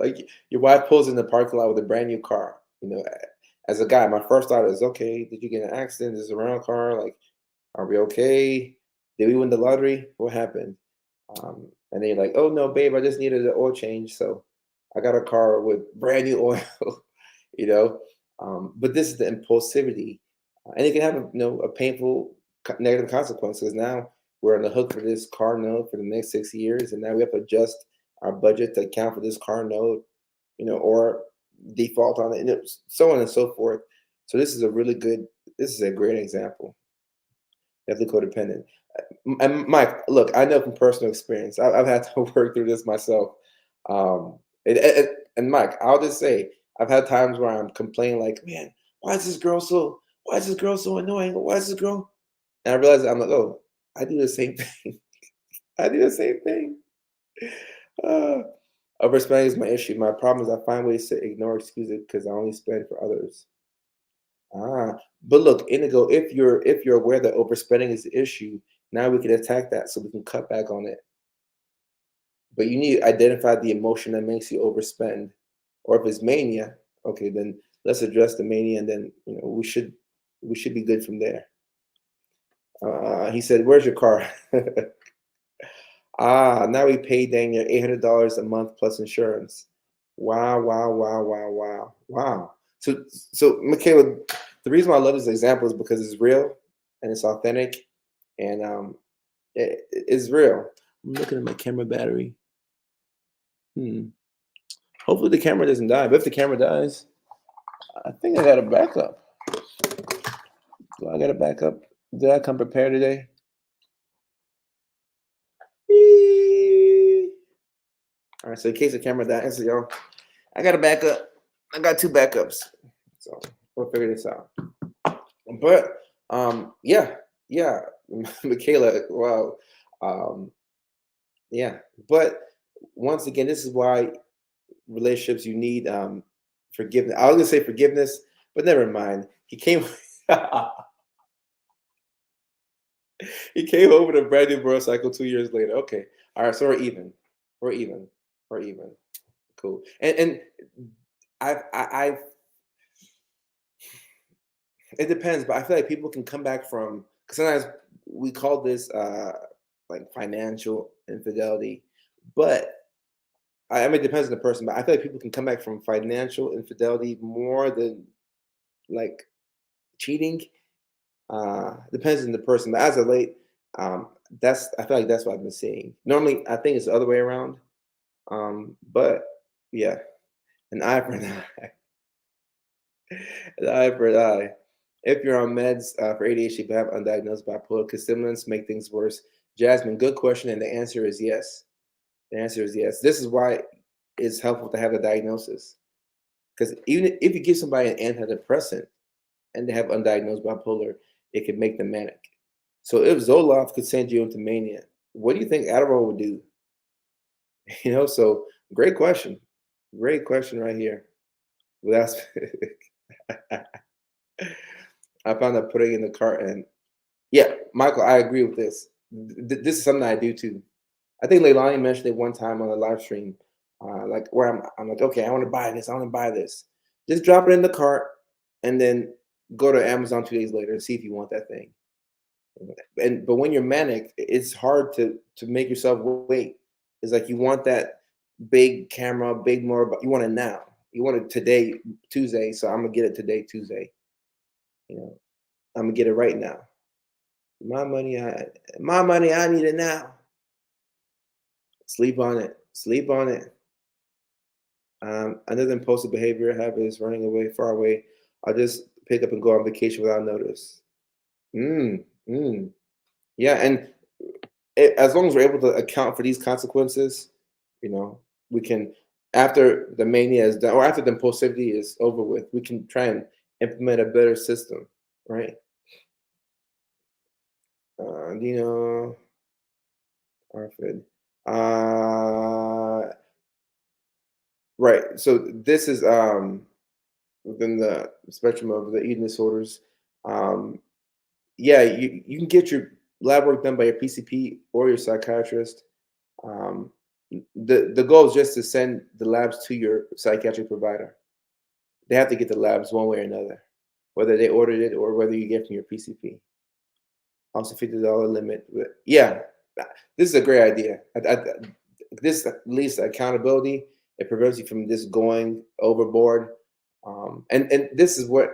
like your wife pulls in the parking lot with a brand new car. As a guy, my first thought is, okay, did you get in an accident? Is this a rental car? Like, are we okay? Did we win the lottery? What happened? And then you're like, oh no, babe, I just needed an oil change, so I got a car with brand new oil. you know. But this is the impulsivity, and it can have a painful negative consequences. Now we're on the hook for this car note for the next 6 years, and now we have to adjust our budget to account for this car note, or default on it, and so on and so forth. So this is a really good. This is a great example. Definitely codependent. And Mike, look, I know from personal experience. I've had to work through this myself. And Mike, I'll just say, I've had times where I'm complaining, like, man, why is this girl so annoying? Why is this girl? And I realize I'm like, oh, I do the same thing. I do the same thing. Uh, Overspending is my issue. My problem is I find ways to ignore excuses because I only spend for others. But look, Indigo, if you're aware that overspending is the issue, now we can attack that so we can cut back on it. But you need to identify the emotion that makes you overspend. Or if it's mania, okay, then let's address the mania, and then we should be good from there. He said, "Where's your car?" Now we pay dang near $800 a month plus insurance. Wow, wow, wow, wow, wow, wow. So Michaela, the reason why I love this example is because it's real and it's authentic, and it's real. I'm looking at my camera battery. Hmm. Hopefully the camera doesn't die. But if the camera dies, I think I got a backup. Do I got a backup? Did I come prepared today? Eee. All right. So in case the camera dies, y'all, I got a backup. I got two backups. So we'll figure this out. But yeah, yeah, Michaela. Wow. Um, yeah. But once again, this is why relationships you need forgiveness. I was gonna say forgiveness, but never mind. He came. He came home with a brand new motorcycle 2 years later. Okay. All right. So we're even. We're even. We're even. Cool. And I've it depends, but I feel like people can come back from, because sometimes we call this like financial infidelity, but I mean it depends on the person. But I feel like people can come back from financial infidelity more than like cheating. Depends on the person. But as of late, that's I feel like that's what I've been seeing. Normally, I think it's the other way around. But yeah, an eye for an eye, an eye for an eye. If you're on meds for ADHD but have undiagnosed bipolar, could stimulants make things worse? Jasmine, good question, and the answer is yes. The answer is yes. This is why it's helpful to have a diagnosis, because even if you give somebody an antidepressant and they have undiagnosed bipolar, it can make them manic. So if Zoloft could send you into mania, what do you think Adderall would do? So great question. Great question right here. Without I found out putting in the cart, and yeah, Michael, I agree with this. This is something I do too. I think Leilani mentioned it one time on a live stream, like where I'm like, okay, I want to buy this. I want to buy this. Just drop it in the cart, and then go to Amazon 2 days later and see if you want that thing. But when you're manic, it's hard to make yourself wait. It's like you want that big camera, big more, but you want it now. You want it today, Tuesday. So I'm gonna get it today, Tuesday. I'm gonna get it right now. My money, I need it now. Sleep on it. Sleep on it. Another impulsive behavior I have is running away, far away. I'll just pick up and go on vacation without notice. Mm, mm. Yeah, and as long as we're able to account for these consequences, you know, we can, after the mania is done, or after the impulsivity is over with, we can try and implement a better system, right? Dino, Arfid. Uh, right. So this is within the spectrum of the eating disorders. Um, yeah, you can get your lab work done by your PCP or your psychiatrist. Um, the goal is just to send the labs to your psychiatric provider. They have to get the labs one way or another, whether they ordered it or whether you get from your PCP. Also, $50 limit. Yeah, this is a great idea. This leads to accountability. It prevents you from just going overboard. And this is what,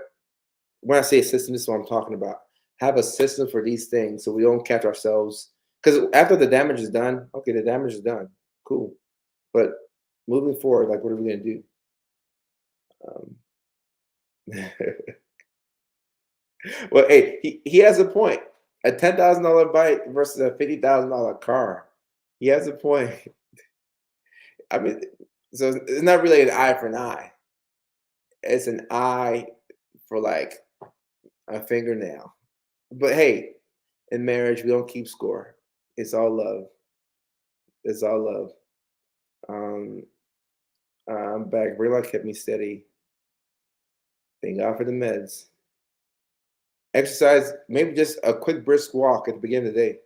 when I say a system, this is what I'm talking about. Have a system for these things so we don't catch ourselves. Because after the damage is done, okay, the damage is done. Cool. But moving forward, like, what are we going to do? Um, well, hey, he has a point. A $10,000 bike versus a $50,000 car. He has a point. I mean, so it's not really an eye for an eye. It's an eye for like a fingernail. But hey, in marriage, we don't keep score. It's all love. It's all love. Um, I'm back. Real kept me steady. Thank God for the meds. Exercise, maybe just a quick brisk walk at the beginning of the day.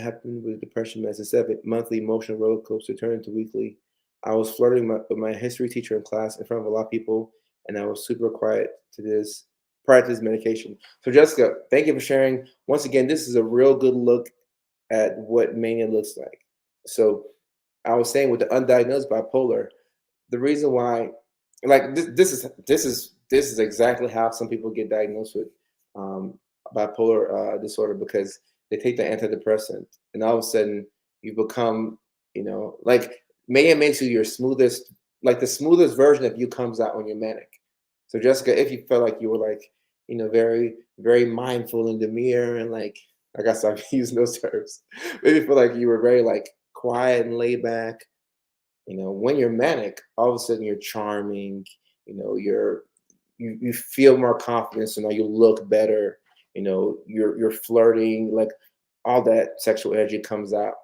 Happened with depression meds. Instead of a monthly emotional roller coaster turned into weekly. I was flirting with my history teacher in class in front of a lot of people, and I was super quiet to this prior to this medication. So, Jessica, thank you for sharing. Once again, this is a real good look at what mania looks like. So, I was saying with the undiagnosed bipolar, the reason why, like this is exactly how some people get diagnosed with um, bipolar disorder, because they take the antidepressant and all of a sudden you become, like, mania makes you your smoothest, like the smoothest version of you comes out when you're manic. So, Jessica, if you felt like you were like, very very mindful in the mirror, and like, I guess I'm using those terms, maybe feel like you were very like quiet and laid back. When you're manic, all of a sudden you're charming. You feel more confidence, so now you look better. You're flirting, like all that sexual energy comes out.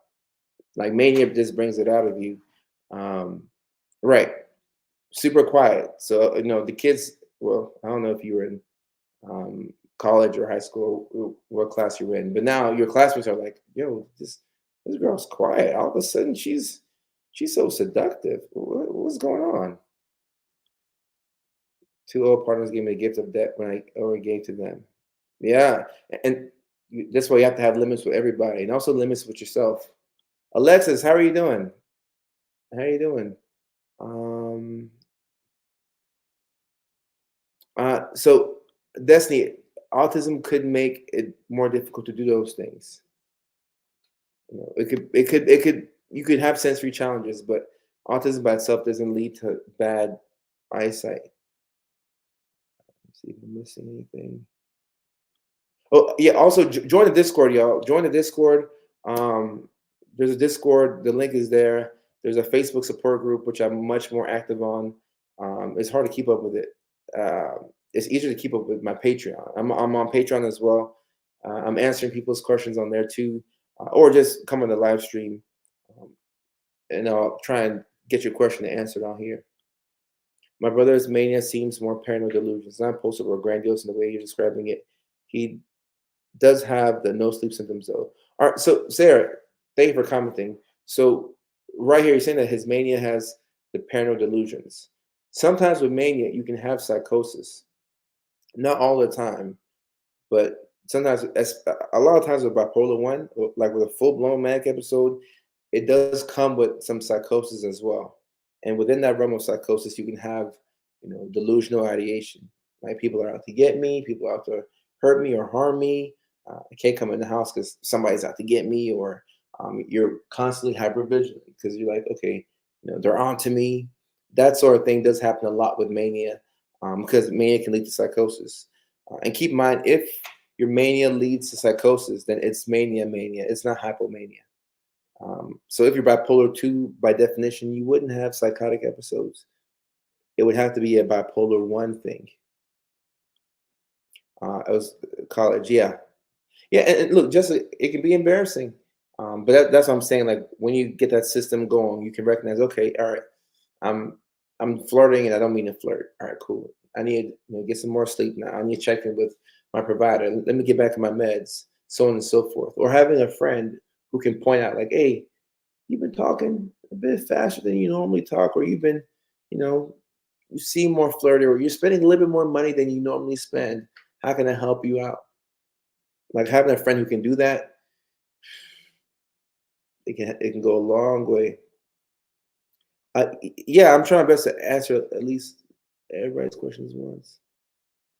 Like mania just brings it out of you. Um, right, super quiet. So the kids. Well, I don't know if you were in college or high school, what class you're in, but now your classmates are like, "Yo, this girl's quiet. All of a sudden, she's so seductive. What's going on?" Two old partners gave me a gift of debt when I already gave to them. Yeah, and that's why you have to have limits with everybody, and also limits with yourself. Alexis, how are you doing? How are you doing? Um, so Destiny, autism could make it more difficult to do those things. You could have sensory challenges, but autism by itself doesn't lead to bad eyesight. Let's see if I'm missing anything. Oh yeah, also join the Discord, y'all. Join the Discord. Um, there's a Discord. The link is there. There's a Facebook support group which I'm much more active on. It's hard to keep up with it. It's easier to keep up with my Patreon. I'm on Patreon as well. I'm answering people's questions on there too, or just come on the live stream, um, and I'll try and get your question answered on here. My brother's mania seems more paranoid delusions, not impulsive or grandiose in the way you're describing it. He does have the no sleep symptoms though. All right, so Sarah, thank you for commenting. So right here, you're saying that his mania has the paranoid delusions. Sometimes with mania, you can have psychosis. Not all the time, but sometimes, a lot of times with bipolar one, like with a full blown manic episode, it does come with some psychosis as well. And within that realm of psychosis, you can have, delusional ideation. Like people are out to get me, people are out to hurt me or harm me. I can't come in the house because somebody's out to get me, or you're constantly hyper vigilant because you're like, okay, they're on to me. That sort of thing does happen a lot with mania, because mania can lead to psychosis. And keep in mind, if your mania leads to psychosis, then it's mania. It's not hypomania. So if you're bipolar 2, by definition, you wouldn't have psychotic episodes. It would have to be a bipolar 1 thing. It was college, yeah. Yeah, and look, just it can be embarrassing, but that's what I'm saying. Like when you get that system going, you can recognize, okay, all right, I'm I'm flirting, and I don't mean to flirt. All right, cool. I need get some more sleep now. I need to check in with my provider. Let me get back on my meds, so on and so forth. Or having a friend who can point out, like, hey, you've been talking a bit faster than you normally talk, or you've been, you know, you seem more flirty, or you're spending a little bit more money than you normally spend. How can I help you out? Like having a friend who can do that, it can go a long way. Yeah, I'm trying my best to answer at least everybody's questions once.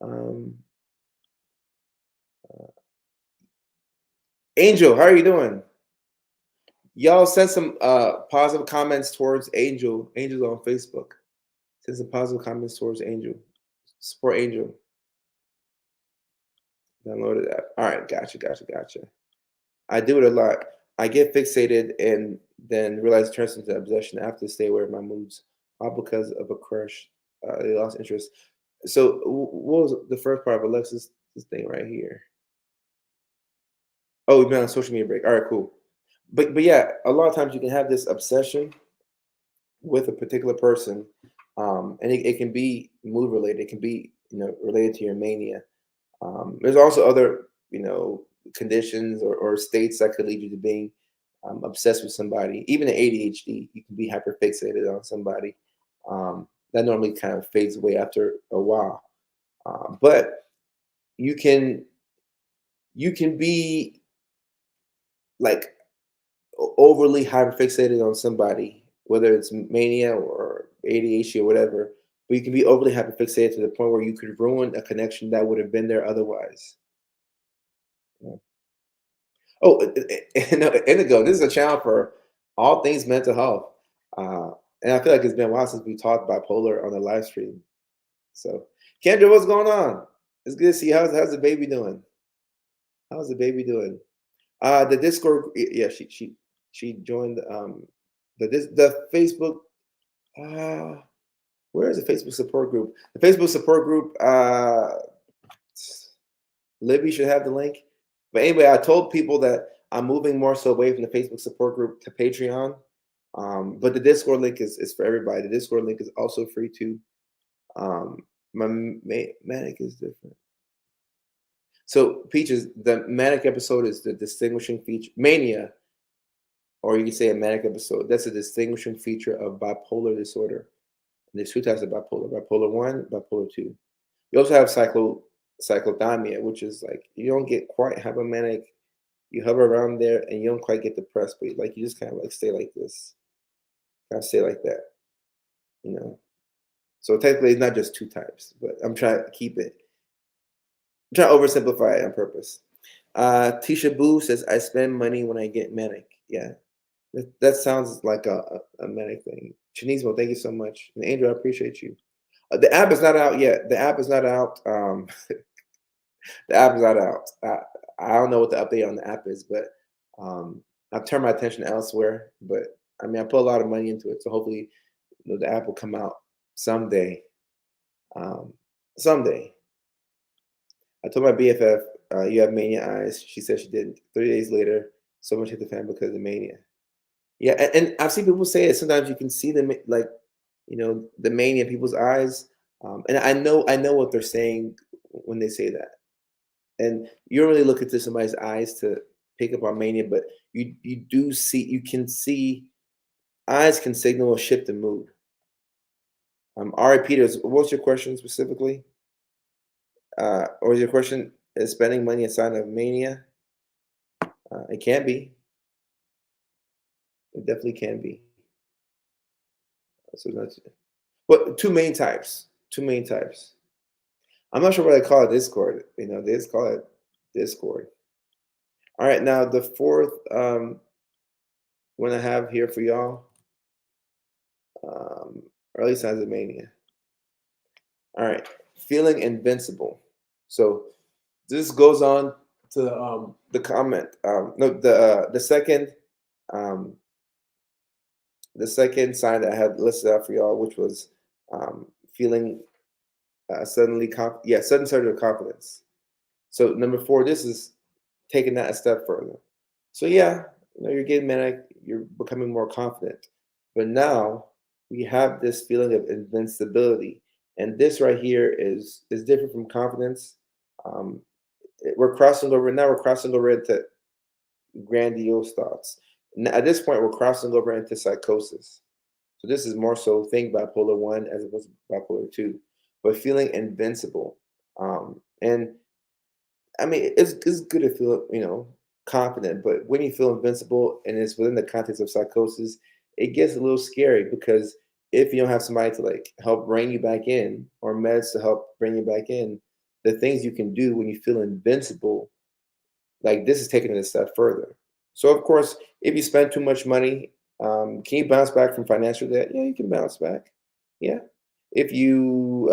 Um, Angel, how are you doing? Y'all send some positive comments towards Angel. Angel's on Facebook. Send some positive comments towards Angel. Support Angel. Downloaded that. All right, gotcha. I do it a lot. I get fixated and then realize it turns into obsession. I have to stay aware of my moods, all because of a crush. They lost interest. So, what was the first part of Alexis' this thing right here? Oh, we've been on a social media break. All right, cool. But yeah, a lot of times you can have this obsession with a particular person, and it can be mood related. It can be related to your mania. There's also other conditions or states that could lead you to being obsessed with somebody. Even in ADHD, you can be hyperfixated on somebody. That normally kind of fades away after a while. But you can you can be like overly hyperfixated on somebody, whether it's mania or ADHD or whatever. But you can be overly hyperfixated to the point where you could ruin a connection that would have been there otherwise. Yeah. Oh, no, Indigo, this is a channel for all things mental health. Uh, and I feel like it's been a while since we talked bipolar on the live stream. So, Kendra, what's going on? It's good to see you. How's the baby doing? How's the baby doing? The Discord, yeah, she joined the Facebook. Uh, where is the Facebook support group? The Facebook support group. Libby should have the link. But anyway, I told people that I'm moving more so away from the Facebook support group to Patreon. But the Discord link is for everybody. The Discord link is also free too. My manic is different. So Peaches, the manic episode is the distinguishing feature. Mania, or you can say a manic episode. That's a distinguishing feature of bipolar disorder. And there's two types of bipolar: bipolar 1, bipolar 2. You also have cyclothymia, which is like you don't get quite hypomanic. You hover around there and you don't quite get depressed, but like you just kind of like stay like this, kind of stay like that, you know. So technically, it's not just two types, but I'm trying to keep it. I'm trying to oversimplify it on purpose. Tisha Boo says, "I spend money when I get manic." Yeah, that sounds like a manic thing. Chanismo, thank you so much, and Andrew, I appreciate you. The app is not out yet. The app is not out. The app is not out. I don't know what the update on the app is, but I've turned my attention elsewhere. But I mean, I put a lot of money into it, so hopefully, the app will come out someday. Um, Someday. I told my BFF, "You have mania eyes." She said she didn't. 3 days later, so much hit the fan because of mania. Yeah, and I've seen people say it. Sometimes you can see them like, the mania in people's eyes, and I know what they're saying when they say that. And you don't really look into somebody's eyes to pick up on mania, but you can see eyes can signal a shift in mood. Ari Peters, what's your question specifically? Or is your question, is spending money a sign of mania? It can be. It definitely can be. So that's but two main types. Two main types. I'm not sure what I call it Discord. They just call it Discord. All right, now the fourth one I have here for y'all, um, early signs of mania. All right, feeling invincible. So this goes on to the comment. No, um, the second sign that I had listed out for y'all, which was feeling sudden surge of confidence. So number four, this is taking that a step further. So yeah, you're getting manic, you're becoming more confident, but now we have this feeling of invincibility, and this right here is different from confidence. Um, we're crossing over now. We're crossing over into grandiose thoughts. At this point, we're crossing over into psychosis. So this is more so think bipolar one as opposed to bipolar two, but feeling invincible. And I mean, it's good to feel, confident, but when you feel invincible and it's within the context of psychosis, it gets a little scary because if you don't have somebody to like help bring you back in or meds to help bring you back in, the things you can do when you feel invincible, like this is taking it a step further. So of course, if you spend too much money, can you bounce back from financial debt? Yeah, you can bounce back. Yeah. If you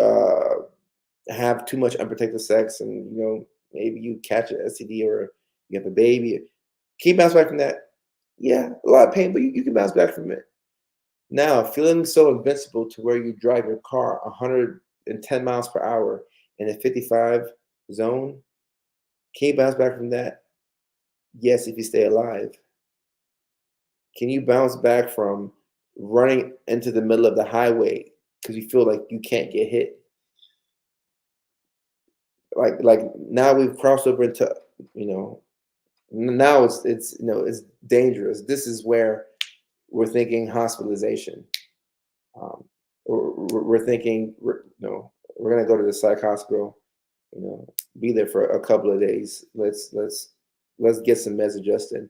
have too much unprotected sex and maybe you catch an STD or you have a baby, can you bounce back from that? Yeah, a lot of pain, but you can bounce back from it. Now, feeling so invincible to where you drive your car 110 miles per hour in a 55 zone, can you bounce back from that? Yes, if you stay alive. Can you bounce back from running into the middle of the highway because you feel like you can't get hit? Like now we've crossed over into you know now it's dangerous. This is where we're thinking hospitalization. Um, we're thinking we're gonna go to the psych hospital. Be there for a couple of days. Let's get some meds adjusted.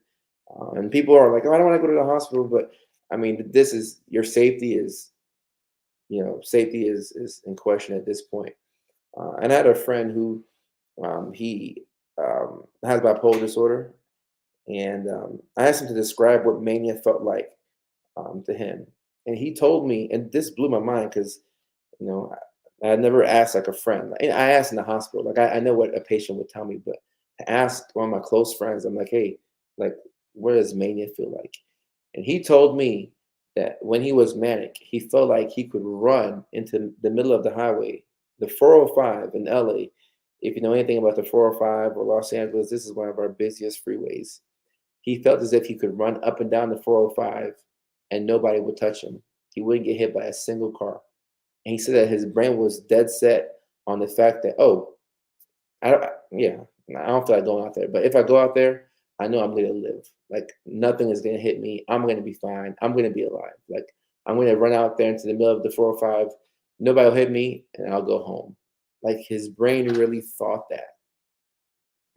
And people are like, oh, I don't want to go to the hospital, but I mean, this is your safety is safety is in question at this point. And I had a friend who he has bipolar disorder, and I asked him to describe what mania felt like to him, and he told me, and this blew my mind because you know I had never asked like a friend. Like, I asked in the hospital, like I know what a patient would tell me, but to ask one of my close friends, I'm like, hey, like, what does mania feel like? And he told me that when he was manic, he felt like he could run into the middle of the highway, the 405 in LA. If you know anything about the 405 or Los Angeles, this is one of our busiest freeways. He felt as if he could run up and down the 405 and nobody would touch him. He wouldn't get hit by a single car. And he said that his brain was dead set on the fact that, oh, yeah, I don't feel like going out there. But if I go out there, I know I'm going to live. Like nothing is going to hit me. I'm going to be fine. I'm going to be alive. Like I'm going to run out there into the middle of the 405. Nobody will hit me and I'll go home. Like his brain really thought that.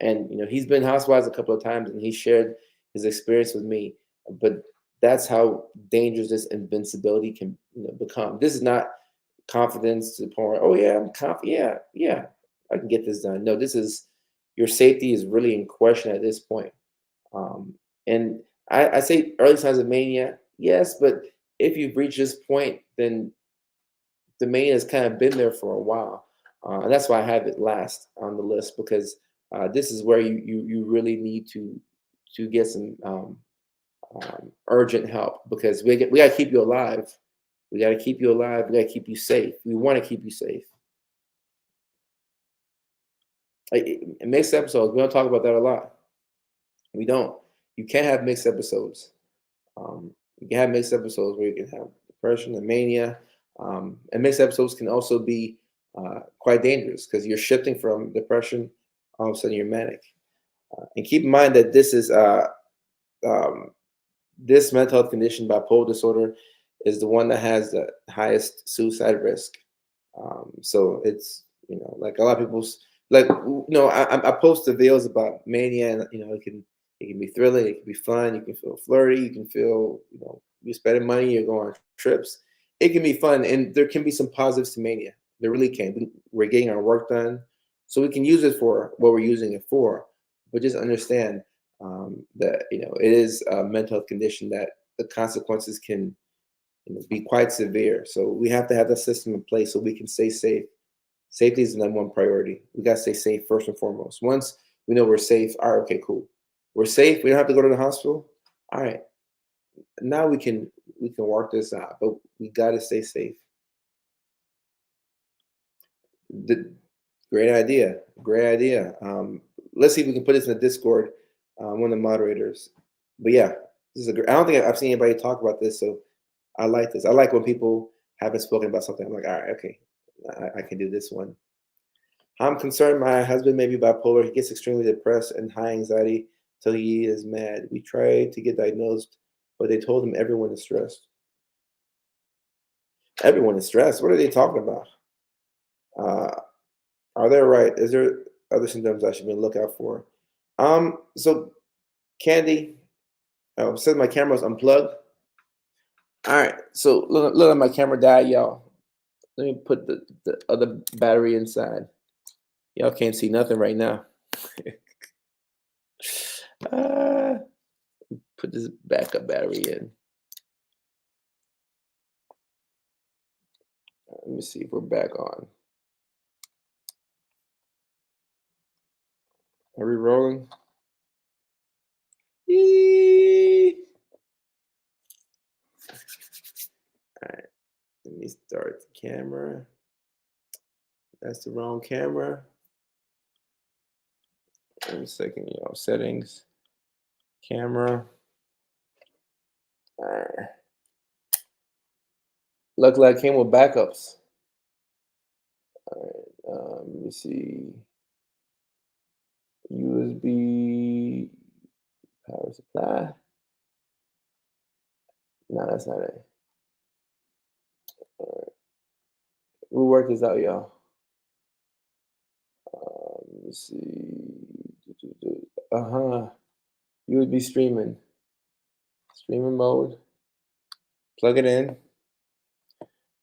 And he's been hospitalized a couple of times and he shared his experience with me. But that's how dangerous this invincibility can become. This is not confidence to the point where, oh yeah, I'm confident. Yeah, I can get this done. No, this is your safety is really in question at this point. And I say early signs of mania, yes, but if you've reached this point, then the mania has kind of been there for a while, and that's why I have it last on the list because this is where you really need to get some urgent help because we got to keep you alive. We got to keep you alive. We got to keep you safe. We want to keep you safe. Like, in mixed episodes, we don't talk about that a lot. We don't. You can't have mixed episodes. You can have mixed episodes where you can have depression and mania. And mixed episodes can also be quite dangerous because you're shifting from depression, all of a sudden you're manic. And keep in mind that um, this mental health condition, bipolar disorder, is the one that has the highest suicide risk. So it's like a lot of people's like I post the videos about mania, and it can be thrilling, it can be fun, you can feel flirty, you can feel you're spending money, you're going on trips. It can be fun, and there can be some positives to mania. There really can. We're getting our work done, so we can use it for what we're using it for. But just understand, that it is a mental health condition that the consequences can be quite severe. So we have to have that system in place so we can stay safe. Safety is the number one priority. We got to stay safe first and foremost. Once we know we're safe, all right, okay, cool. We're safe. We don't have to go to the hospital. All right, now we can work this out, but we got to stay safe. The, Great idea. Great idea. Let's see if we can put this in the Discord. One of the moderators. But yeah, this is I don't think I've seen anybody talk about this, so I like this. I like when people haven't spoken about something. I'm like, all right, okay, I can do this one. I'm concerned my husband may be bipolar. He gets extremely depressed and high anxiety till he is mad. We tried to get diagnosed, but they told him everyone is stressed. Everyone is stressed. What are they talking about? Uh, are they right? Is there other symptoms I should be on the lookout for? So Candy, says my camera's unplugged. All right, so look at my camera died, y'all. Let me put the other battery inside. Y'all can't see nothing right now. uh, put this backup battery in. Let me see if we're back on. Are we rolling? Eee. All right, let me start the camera. That's the wrong camera. Wait a second, y'all. Settings, camera. All right. Luckily, I came with backups. All right, let me see. USB power supply. No, that's not it. All right. We'll work this out, y'all. Let me see. USB streaming. Streaming mode. Plug it in.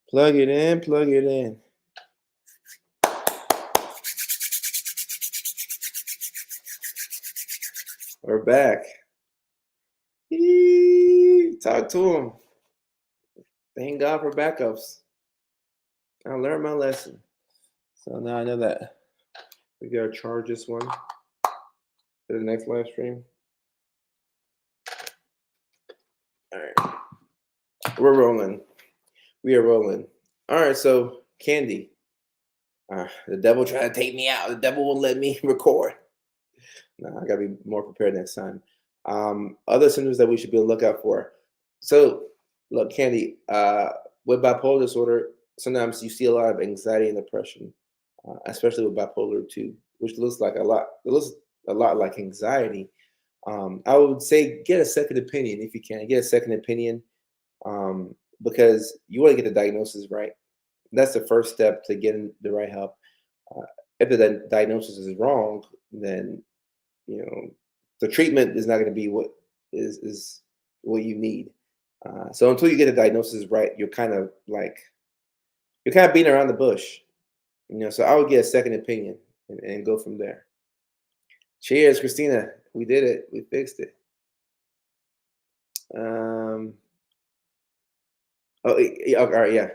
Plug it in. Plug it in. We're back. Talk to him. Thank God for backups. I learned my lesson. So now I know that we gotta charge this one for the next live stream. All right. We're rolling. We are rolling. All right, so Candy. The devil tried to take me out. The devil won't let me record. No, I gotta be more prepared next time. Other symptoms that we should be on the lookout for. So, look, Candy, with bipolar disorder, sometimes you see a lot of anxiety and depression, especially with bipolar 2, which looks like a lot. It looks a lot like anxiety. I would say get a second opinion if you can. Get a second opinion because you want to get the diagnosis right. That's the first step to getting the right help. Uh, if the diagnosis is wrong, then the treatment is not going to be what is what you need. So until you get the diagnosis right, you're kind of beating around the bush. So I would get a second opinion and go from there. Cheers, Christina. We did it. We fixed it. All right, yeah.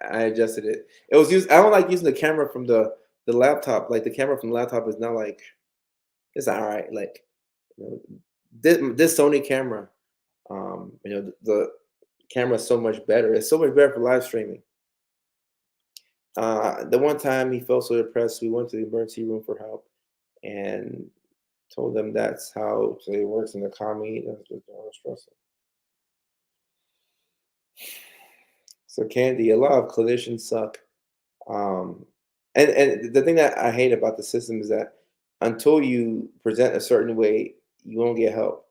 I adjusted it. It was used. I don't like using the camera from the laptop. Like the camera from the laptop is not like it's all right. Like this Sony camera, the camera is so much better. It's so much better for live streaming. The one time he felt so depressed, we went to the emergency room for help and told them that's how it works in the economy. That's just stressing. So Candy, a lot of clinicians suck. And the thing that I hate about the system is that until you present a certain way, you won't get help.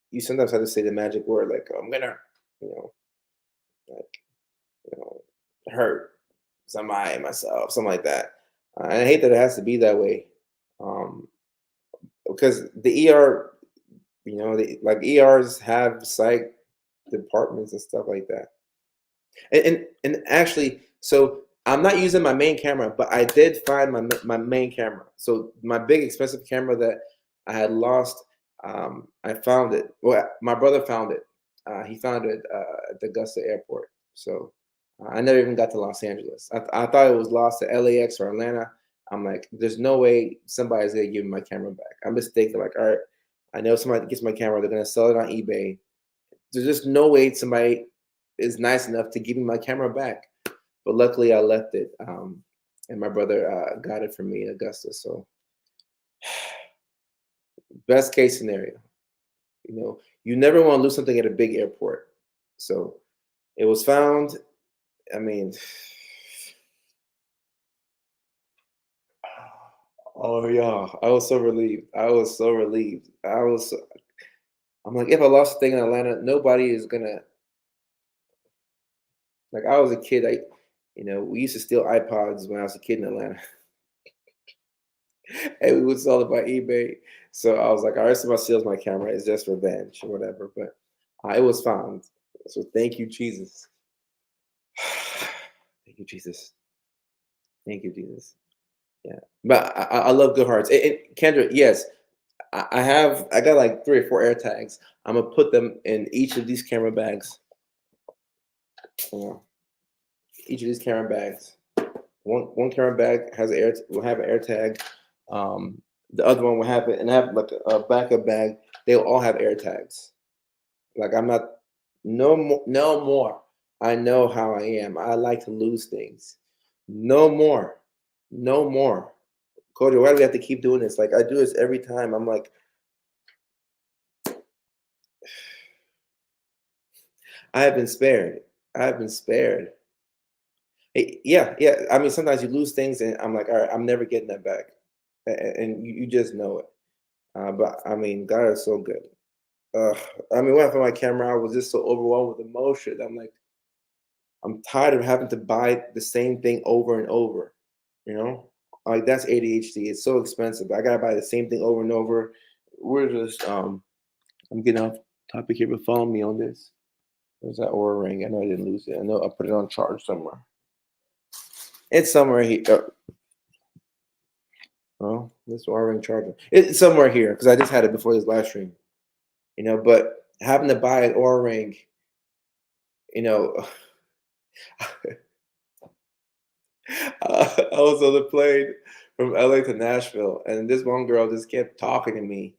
You sometimes have to say the magic word like I'm gonna, you know, like hurt somebody, myself, something like that. And I hate that it has to be that way, because the ER, like ERs have psych departments and stuff like that. And actually, so I'm not using my main camera, but I did find my main camera. So my big expensive camera that I had lost, I found it. Well, my brother found it. He found it at the Augusta airport. So I never even got to Los Angeles. I thought it was lost to LAX or Atlanta. I'm like, there's no way somebody's gonna give me my camera back. I'm just thinking like, all right, I know somebody gets my camera, they're gonna sell it on eBay. There's just no way somebody is nice enough to give me my camera back. But luckily, I left it, and my brother got it for me in Augusta. So best case scenario, you never want to lose something at a big airport. So it was found. I mean, oh yeah, I was so relieved. I was so relieved. I'm like, if I lost a thing in Atlanta, nobody is gonna like. I was a kid. We used to steal iPods when I was a kid in Atlanta, and we would sell it by eBay. So I was like, all right, somebody steals my camera. It's just revenge or whatever. But it was found. So thank you, Jesus. Thank you, Jesus. Thank you, Jesus. Yeah, but I love good hearts. Kendra, yes, I got like 3 or 4 air tags. I'm gonna put them in each of these camera bags. Uh, each of these camera bags. One camera bag has will have an air tag. The other one will have it and have like a backup bag. They'll all have air tags. Like I'm not no more no more. I know how I am. I like to lose things. No more. No more. Cody, why do we have to keep doing this? Like I do this every time. I'm like, I have been spared. I have been spared. Yeah, yeah. I mean, sometimes you lose things, and I'm like, all right, I'm never getting that back, and you just know it. But I mean, God is so good. Uh, I mean, when I found my camera, I was just so overwhelmed with emotion. I'm like, I'm tired of having to buy the same thing over and over. You know, like that's ADHD. It's so expensive. I gotta buy the same thing over and over. We're just I'm getting off topic here, but follow me on this. There's that Aura ring. I know I didn't lose it. I know I put it on charge somewhere. It's somewhere here. Oh, this Aura ring charger. It's somewhere here because I just had it before this live stream. But having to buy an Aura ring, you know, I was on the plane from LA to Nashville, and this one girl just kept talking to me,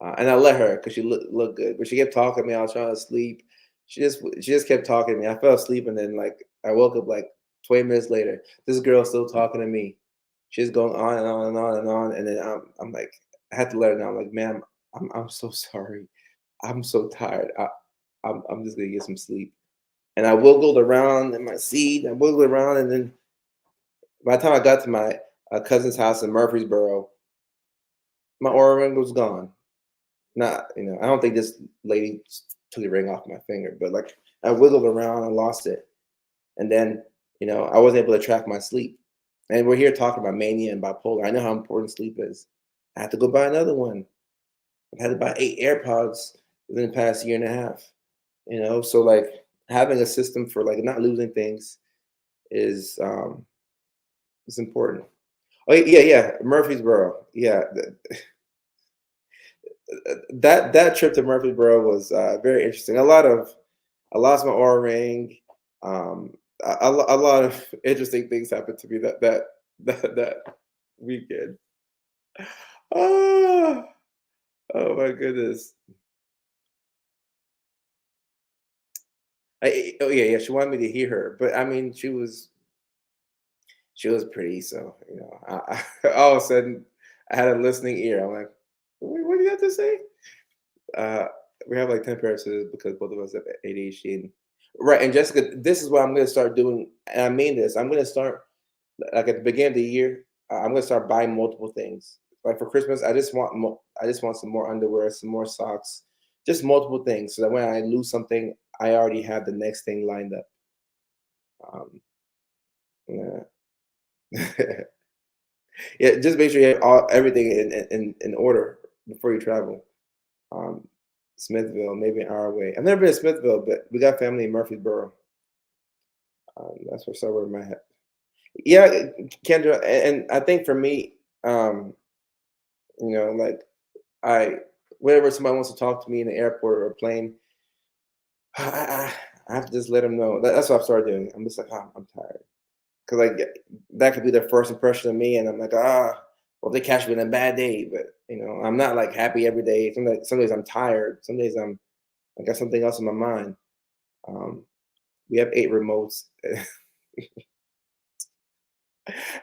and I let her because she looked good, but she kept talking to me. I was trying to sleep. She just kept talking to me. I fell asleep, and then like I woke up like 20 minutes later. This girl still talking to me. She's going on and on and on and on, and then I'm like, I had to let her know. I'm like, ma'am, I'm so sorry. I'm so tired. I'm just gonna get some sleep. And I wiggled around in my seat. I wiggled around, and then by the time I got to my cousin's house in Murfreesboro, my Aura ring was gone. Not, I don't think this lady took the ring off my finger, but like I wiggled around, I lost it, and then I wasn't able to track my sleep. And we're here talking about mania and bipolar. I know how important sleep is. I had to go buy another one. I've had to buy 8 AirPods within the past year and a half. So like having a system for like not losing things is important. Oh yeah, yeah, Murfreesboro. Yeah, that trip to Murfreesboro was very interesting. I lost my Aura ring. A lot of interesting things happened to me that weekend. Oh, oh my goodness. Oh yeah, yeah. She wanted me to hear her, but I mean, she was pretty. So all of a sudden, I had a listening ear. I'm like, what do you have to say? Uh, we have like 10 pairs of scissors because both of us have ADHD. Right, and Jessica, this is what I'm going to start doing, and I mean this. I'm going to start like at the beginning of the year. I'm going to start buying multiple things. Like for Christmas, I just want some more underwear, some more socks, just multiple things, so that when I lose something, I already have the next thing lined up. Um, yeah. Yeah, just make sure you have everything in order before you travel. Um, Smithville, maybe an hour away. I've never been to Smithville, but we got family in Murfreesboro. That's for somewhere in my head. Yeah, Kendra, and I think for me, like I whenever somebody wants to talk to me in the airport or a plane, I have to just let them know. That's what I've started doing. I'm just like, I'm tired. Because like that could be their first impression of me, and I'm like, well, if they catch me in a bad day, but I'm not like happy every day. Some days I'm tired. Some days I got something else in my mind. Um, we have 8 remotes.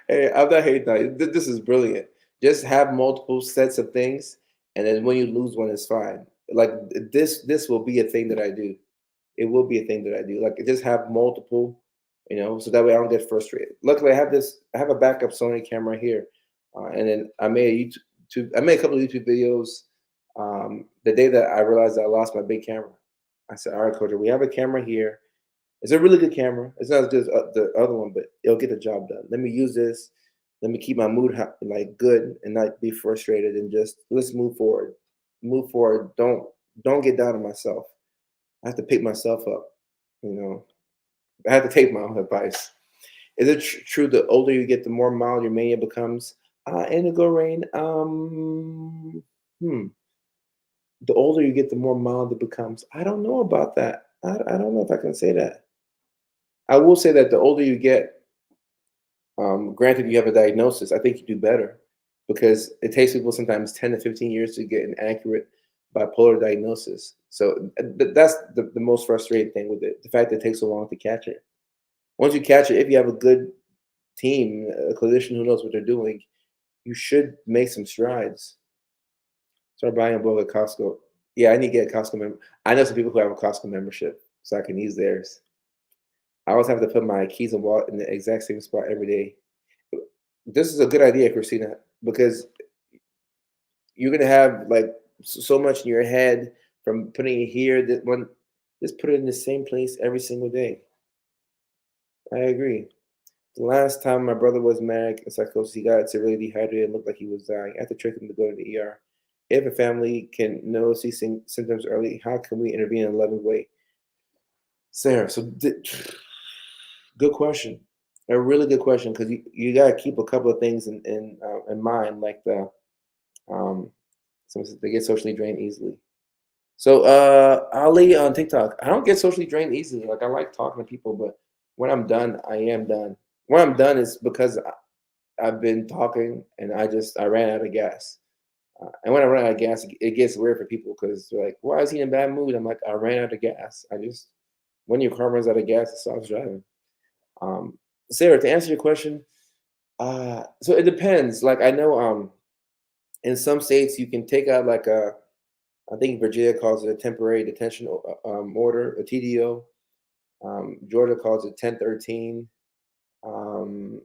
Hey, I'm not hating on you. This is brilliant. Just have multiple sets of things, and then when you lose one, it's fine. Like this will be a thing that I do. It will be a thing that I do. Like just have multiple, so that way I don't get frustrated. Luckily, I have this. I have a backup Sony camera here, and then I made a YouTube. I made a couple of YouTube videos. The day that I realized that I lost my big camera, I said, "All right, Coach, we have a camera here. It's a really good camera. It's not as good as the other one, but it'll get the job done. Let me use this. Let me keep my mood like good and not be frustrated, and just let's move forward. Move forward. Don't get down on myself. I have to pick myself up. You know, I have to take my own advice. Is it true the older you get, the more mild your mania becomes? Indigo Rain. Hmm. The older you get, the more mild it becomes. I don't know about that. I don't know if I can say that. I will say that the older you get, granted you have a diagnosis, I think you do better because it takes people sometimes 10 to 15 years to get an accurate bipolar diagnosis. So that's the most frustrating thing with it, the fact that it takes so long to catch it. Once you catch it, if you have a good team, a clinician who knows what they're doing, you should make some strides. Start buying a book at Costco. Yeah, I need to get a Costco member. I know some people who have a Costco membership, so I can use theirs. I always have to put my keys and wallet in the exact same spot every day. This is a good idea, Christina, because you're gonna have like so much in your head from putting it here. That one, just put it in the same place every single day. I agree. The last time my brother was manic and psychosis, he got severely dehydrated and looked like he was dying. I had to trick him to go to the ER. If a family can notice these symptoms early, how can we intervene in a loving way? Sarah, so good question. A really good question because you got to keep a couple of things in mind, like um, they get socially drained easily. So Ali on TikTok, I don't get socially drained easily. Like I like talking to people, but when I'm done, I am done. When I'm done is because I've been talking and I ran out of gas. And when I run out of gas, it gets weird for people because they're like, "Why is he in a bad mood?" I'm like, "I ran out of gas. When your car runs out of gas, it stops driving." Um, Sarah, to answer your question, so it depends. Like I know, in some states you can take out like I think Virginia calls it a temporary detention order, a TDO. Georgia calls it 1013. Um,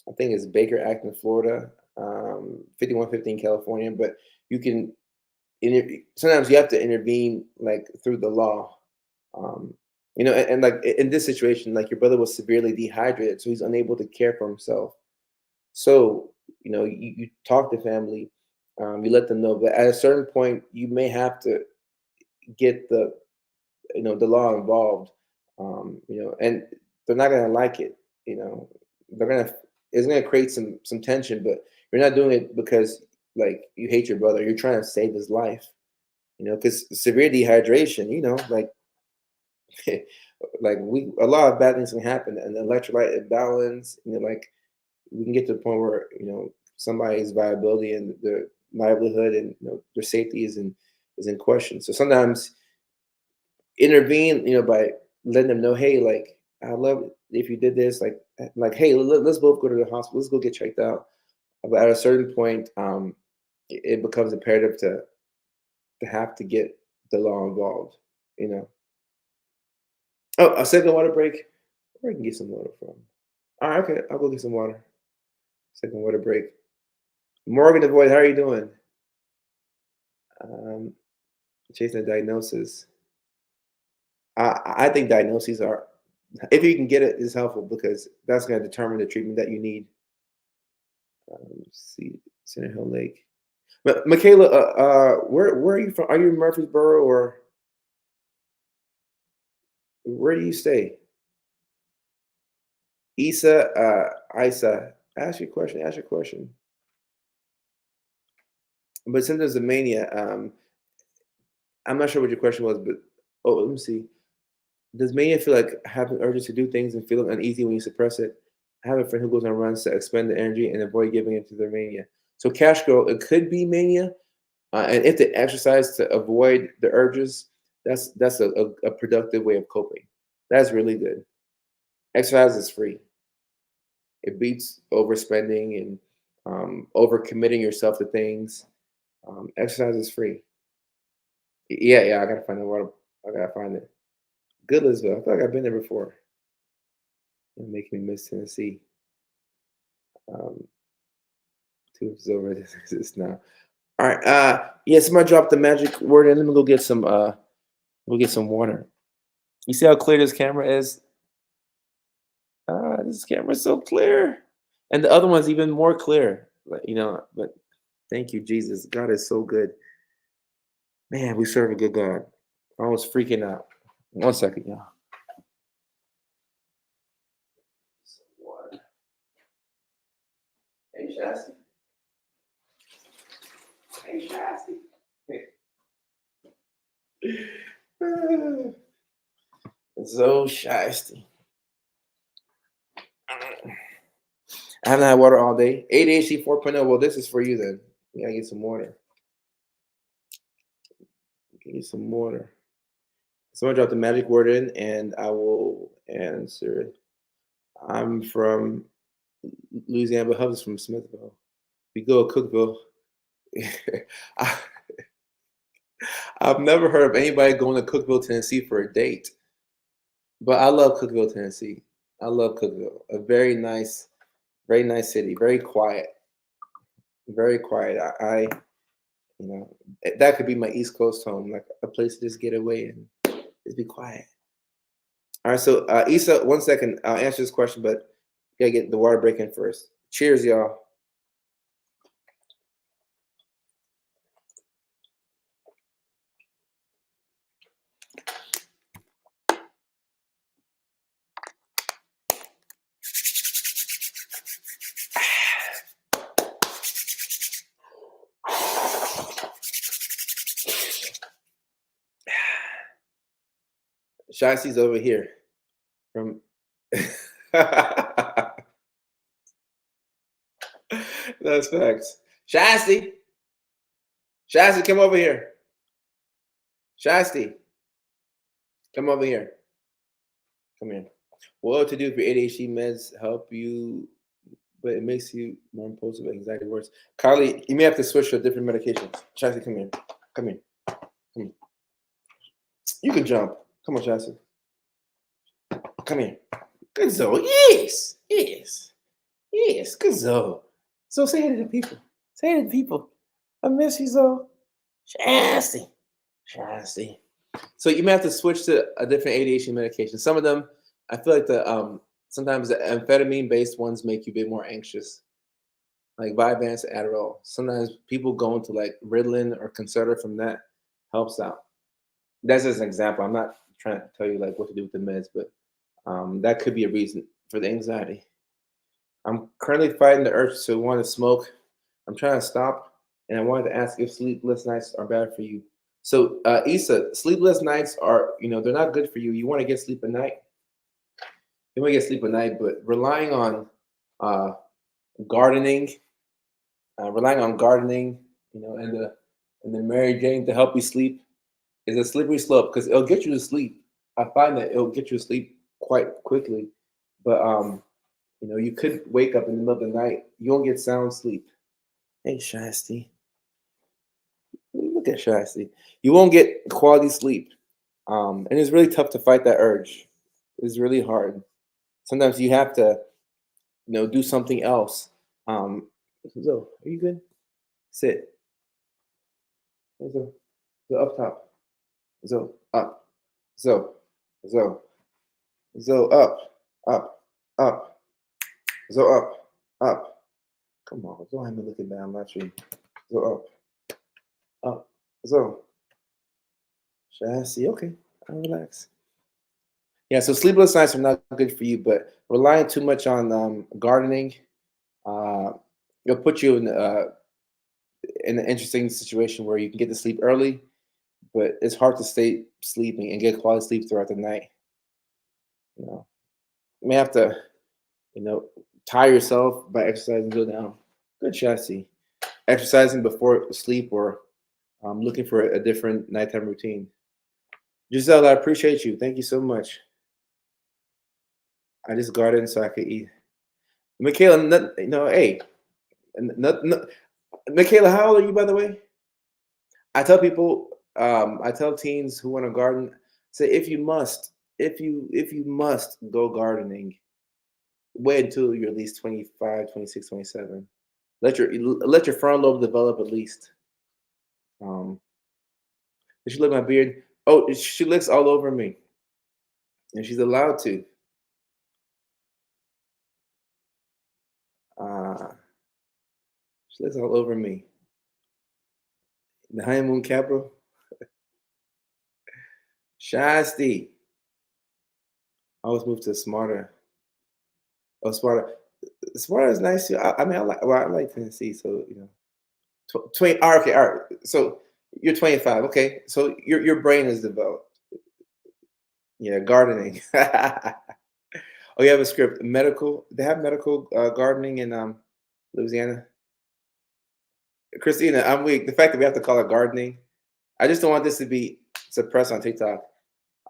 I think it's Baker Act in Florida, 5115 California. But you can sometimes you have to intervene like through the law. Um, and like in this situation, like your brother was severely dehydrated, so he's unable to care for himself. So you talk to family, you let them know, but at a certain point, you may have to get the law involved. And they're not gonna like it. You know, they're gonna it's gonna create some tension, but you're not doing it because like you hate your brother. You're trying to save his life. Because severe dehydration, like we a lot of bad things can happen, and electrolyte imbalance. Like we can get to the point where somebody's viability and their livelihood and their safety is in question. So sometimes intervene, by letting them know, hey, like I love it if you did this, like hey, let's both go to the hospital, let's go get checked out. But at a certain point, it becomes imperative to have to get the law involved. You know. Oh, a second water break. Where I can get some water from? All right, okay, I'll go get some water. Second water break. Morgan the Void, how are you doing? Um, chasing a diagnosis. I think diagnoses are, if you can get it, is helpful because that's going to determine the treatment that you need. Let's see, Center Hill Lake. Michaela, where are you from? Are you in Murfreesboro or where do you stay? Isa, ask your question. Ask your question. But symptoms of mania. I'm not sure what your question was, but oh, let me see. Does mania feel like having urges to do things and feeling uneasy when you suppress it? I have a friend who goes on runs to expend the energy and avoid giving into their mania. So, Cash Girl, it could be mania, and if they exercise to avoid the urges, that's a productive way of coping. That's really good. Exercise is free. It beats overspending and overcommitting yourself to things. Exercise is free. Yeah, yeah. I gotta find the water. I gotta find it. Goodlettsville. I feel like I've been there before. You're making me miss Tennessee. Um, two is over. This is now. All right. Yeah. Somebody dropped the magic word in. Let me go get some. Go get some water. You see how clear this camera is? This camera is so clear, and the other one's even more clear. But thank you, Jesus. God is so good. Man, we serve a good God. I was freaking out. One second, y'all. Some water. Hey, Shasta. Hey, Shasta. So shasty. I haven't had water all day. ADHD 4.0. Well, this is for you then. You gotta get some water. Get some water. Someone drop the magic word in and I will answer it. I'm from Louisiana, but Hubs from Smithville. We go to Cookville. I, I've never heard of anybody going to Cookville, Tennessee for a date. But I love Cookville, Tennessee. I love Cookville. A very nice city, very quiet. Very quiet. That could be my East Coast home, like a place to just get away and just be quiet. All right, so Issa, 1 second. I'll answer this question, but you gotta get the water break in first. Cheers, y'all. Shisty's over here from. That's facts. Shasty, Shasty, come over here. Shasty, come over here. Come here. What to do for ADHD meds help you, but it makes you more impulsive, anxiety worse. Carly, you may have to switch to different medications. Shasty, come here. Come here. Come here. You can jump. Come on, Shasty. Come here. Good Zoe. Yes. Yes. Yes. Good Zoe. So say hey to the people. Say hey to the people. I miss you, Zoe. Shasty. Shasty. So you may have to switch to a different ADHD medication. Some of them, I feel like sometimes the amphetamine based ones make you a bit more anxious, like Vyvanse, Adderall. Sometimes people go into like Ritalin or Concerta from that helps out. That's just an example. I'm not trying to tell you like what to do with the meds, but that could be a reason for the anxiety. I'm currently fighting the urge to want to smoke. I'm trying to stop, and I wanted to ask if sleepless nights are bad for you. So, Issa, sleepless nights are, they're not good for you. You want to get sleep at night. You want to get sleep at night, but uh, gardening, relying on gardening, and the Mary Jane to help you sleep is a slippery slope because it'll get you to sleep. I find that it'll get you to sleep quite quickly, but you could wake up in the middle of the night. You won't get sound sleep. Hey, Shasty. Look at Shasty. You won't get quality sleep. And it's really tough to fight that urge. It's really hard. Sometimes you have to, do something else. So, are you good? Sit. So, up top. So, up. So, so, so, up, up. So, up. Come on, don't have me looking down my tree. So, up. So, Shasty, okay. I'll relax. Yeah, so sleepless nights are not good for you, but relying too much on gardening, uh, it'll put you in an interesting situation where you can get to sleep early, but it's hard to stay sleeping and get quality sleep throughout the night. You know, you may have to, you know, tire yourself by exercising. Go down. Good chassis. Exercising before sleep or looking for a different nighttime routine. Giselle, I appreciate you. Thank you so much. I just gardened so I could eat. Michaela, you know, hey, Michaela, how old are you, by the way? I tell people, I tell teens who want to garden, say if you must, if you must go gardening, wait until you're at least 25, 26, 27. Let your frontal lobe develop at least. Um, did she lick my beard? Oh, she licks all over me, and she's allowed to. Uh, she licks all over me. The honeymoon capital, Shasti. I always move to smarter. Oh, smarter. Smarter is nice too. I mean, I like Tennessee, so you know. 20. Okay, all right. So you're 25. Okay, so your brain is developed. Yeah, gardening. Oh, you have a script. Medical. They have medical gardening in Louisiana. Christina, I'm weak. The fact that we have to call it gardening, I just don't want this to be suppressed on TikTok.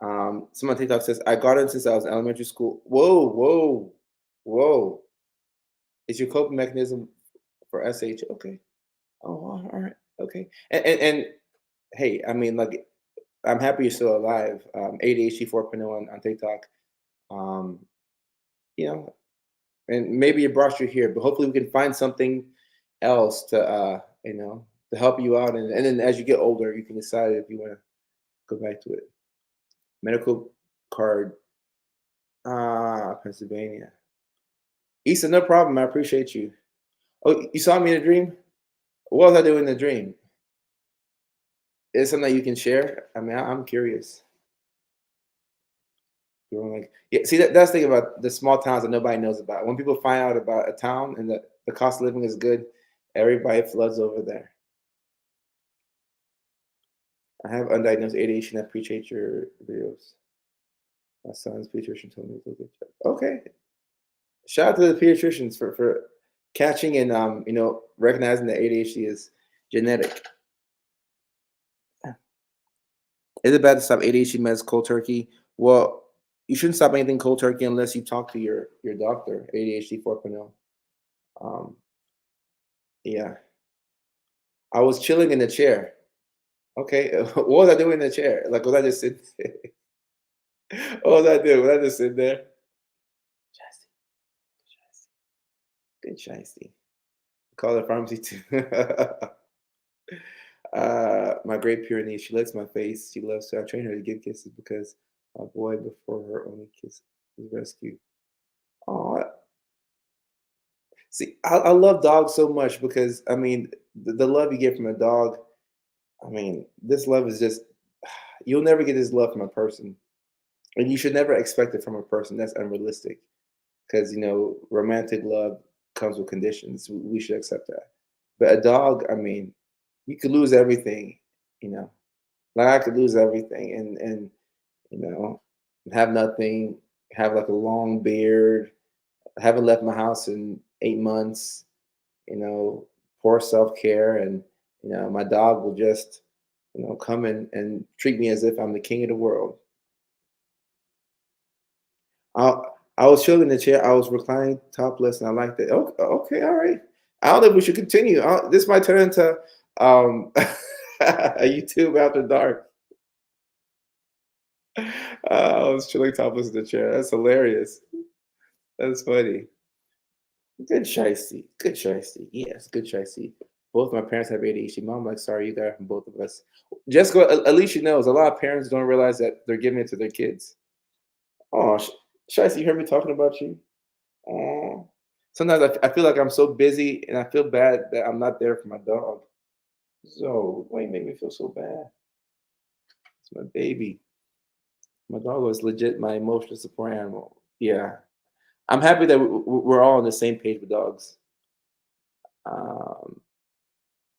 Someone on TikTok says, I gardened since I was in elementary school. Whoa, whoa, whoa. It's your coping mechanism for SH. Okay. Oh, all right. Okay. And hey, I mean, like, I'm happy you're still alive. ADHD 4.0 on TikTok. Um, you know, and maybe it brought you here, but hopefully we can find something else to, to help you out. And then as you get older, you can decide if you want to go back to it. Medical card, Pennsylvania. Issa, no problem. I appreciate you. Oh, you saw me in a dream? What was I doing in the dream? Is it something that you can share? I mean, I'm curious. Like, yeah, see that's the thing about the small towns that nobody knows about. When people find out about a town and the cost of living is good, everybody floods over there. I have undiagnosed ADHD and I appreciate your videos. My son's pediatrician told me to do a good job. Okay. Shout out to the pediatricians for catching and recognizing that ADHD is genetic. Is it bad to stop ADHD meds cold turkey? Well, you shouldn't stop anything cold turkey unless you talk to your doctor, ADHD 4.0. Um, yeah. I was chilling in the chair. Okay. What was I doing in the chair? Like, was I just sitting there? What was I doing? Was I just sitting there? Shiesty, shiesty, good shiesty. Call the pharmacy too. My great Pyrenees, she licks my face. She loves to. I train her to give kisses because my boy before her only kiss is rescued. Oh, see, I love dogs so much because I mean the love you get from a dog. I mean, this love is just you'll never get this love from a person, and you should never expect it from a person. That's unrealistic because romantic love comes with conditions. We should accept that. But a dog, I mean, you could lose everything. You know, like I could lose everything, and you know, have nothing, have like a long beard, haven't left my house in 8 months. You know, poor self care, and my dog will just come and treat me as if I'm the king of the world. I I was chilling in the chair. I was reclining topless, and I liked it. Okay, okay, all right. I don't think we should continue. This might turn into a YouTube after dark. I was chilling topless in the chair. That's hilarious. That's funny. Good shiesty. Good shiesty. Yes, good shiesty. Both my parents have ADHD. Mom, like, sorry, you got it from both of us. Jessica, at least she knows. A lot of parents don't realize that they're giving it to their kids. Oh, shiesty, you heard me talking about you? Oh. Sometimes I feel like I'm so busy and I feel bad that I'm not there for my dog. So, why you make me feel so bad? It's my baby. My dog was legit my emotional support animal. Yeah. I'm happy that we're all on the same page with dogs. Um,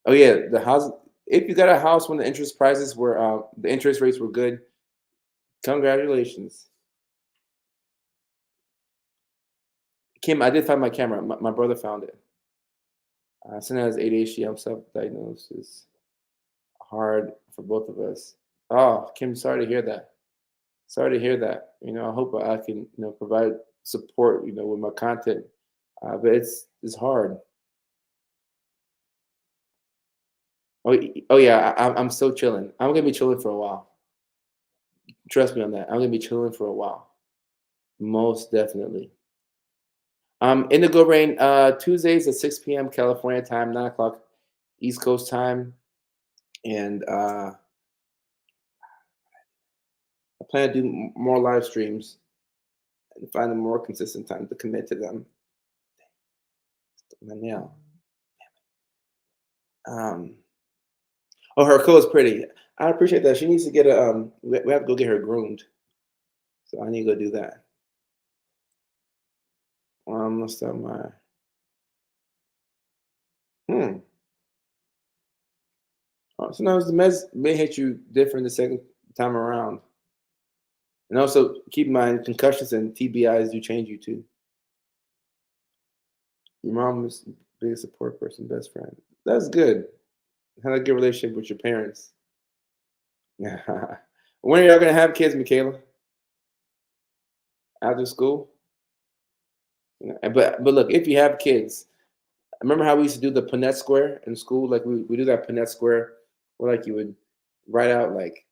oh yeah, the house. if you got a house when the interest rates were good, congratulations. Kim, I did find my camera. My brother found it. Son has ADHD. I'm self-diagnosed. It's hard for both of us. Oh, Kim, sorry to hear that. Sorry to hear that. I hope I can, provide support, with my content. But it's hard. Oh yeah, I'm still chilling. I'm gonna be chilling for a while. Trust me on that. I'm gonna be chilling for a while. Most definitely. Indigo Rain, Tuesdays at 6 p.m. California time, 9 o'clock East Coast time. And I plan to do more live streams and find a more consistent time to commit to them. Mania. Um, oh, her coat is pretty. I appreciate that. She needs to get we have to go get her groomed. So I need to go do that. Let's start my. Hmm. Sometimes the meds may hit you different the second time around. And also keep in mind concussions and TBIs do change you too. Your mom is the biggest support person, best friend. That's good. Have a good relationship with your parents. When are y'all gonna have kids, Michaela? After school? But look, if you have kids, remember how we used to do the Punnett Square in school? Like we do that Punnett Square where like you would write out like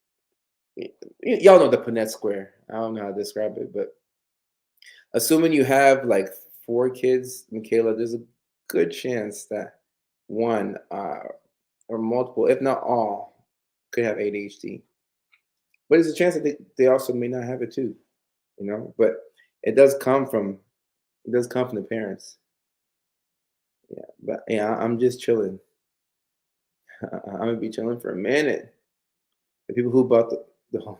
y'all know the Punnett Square. I don't know how to describe it, but assuming you have like 4 kids, Michaela, there's a good chance that one or multiple, if not all, could have ADHD. But there's a chance that they also may not have it too, But it does come from the parents. Yeah, but yeah, I'm just chilling. I'm gonna be chilling for a minute. The people who bought the home.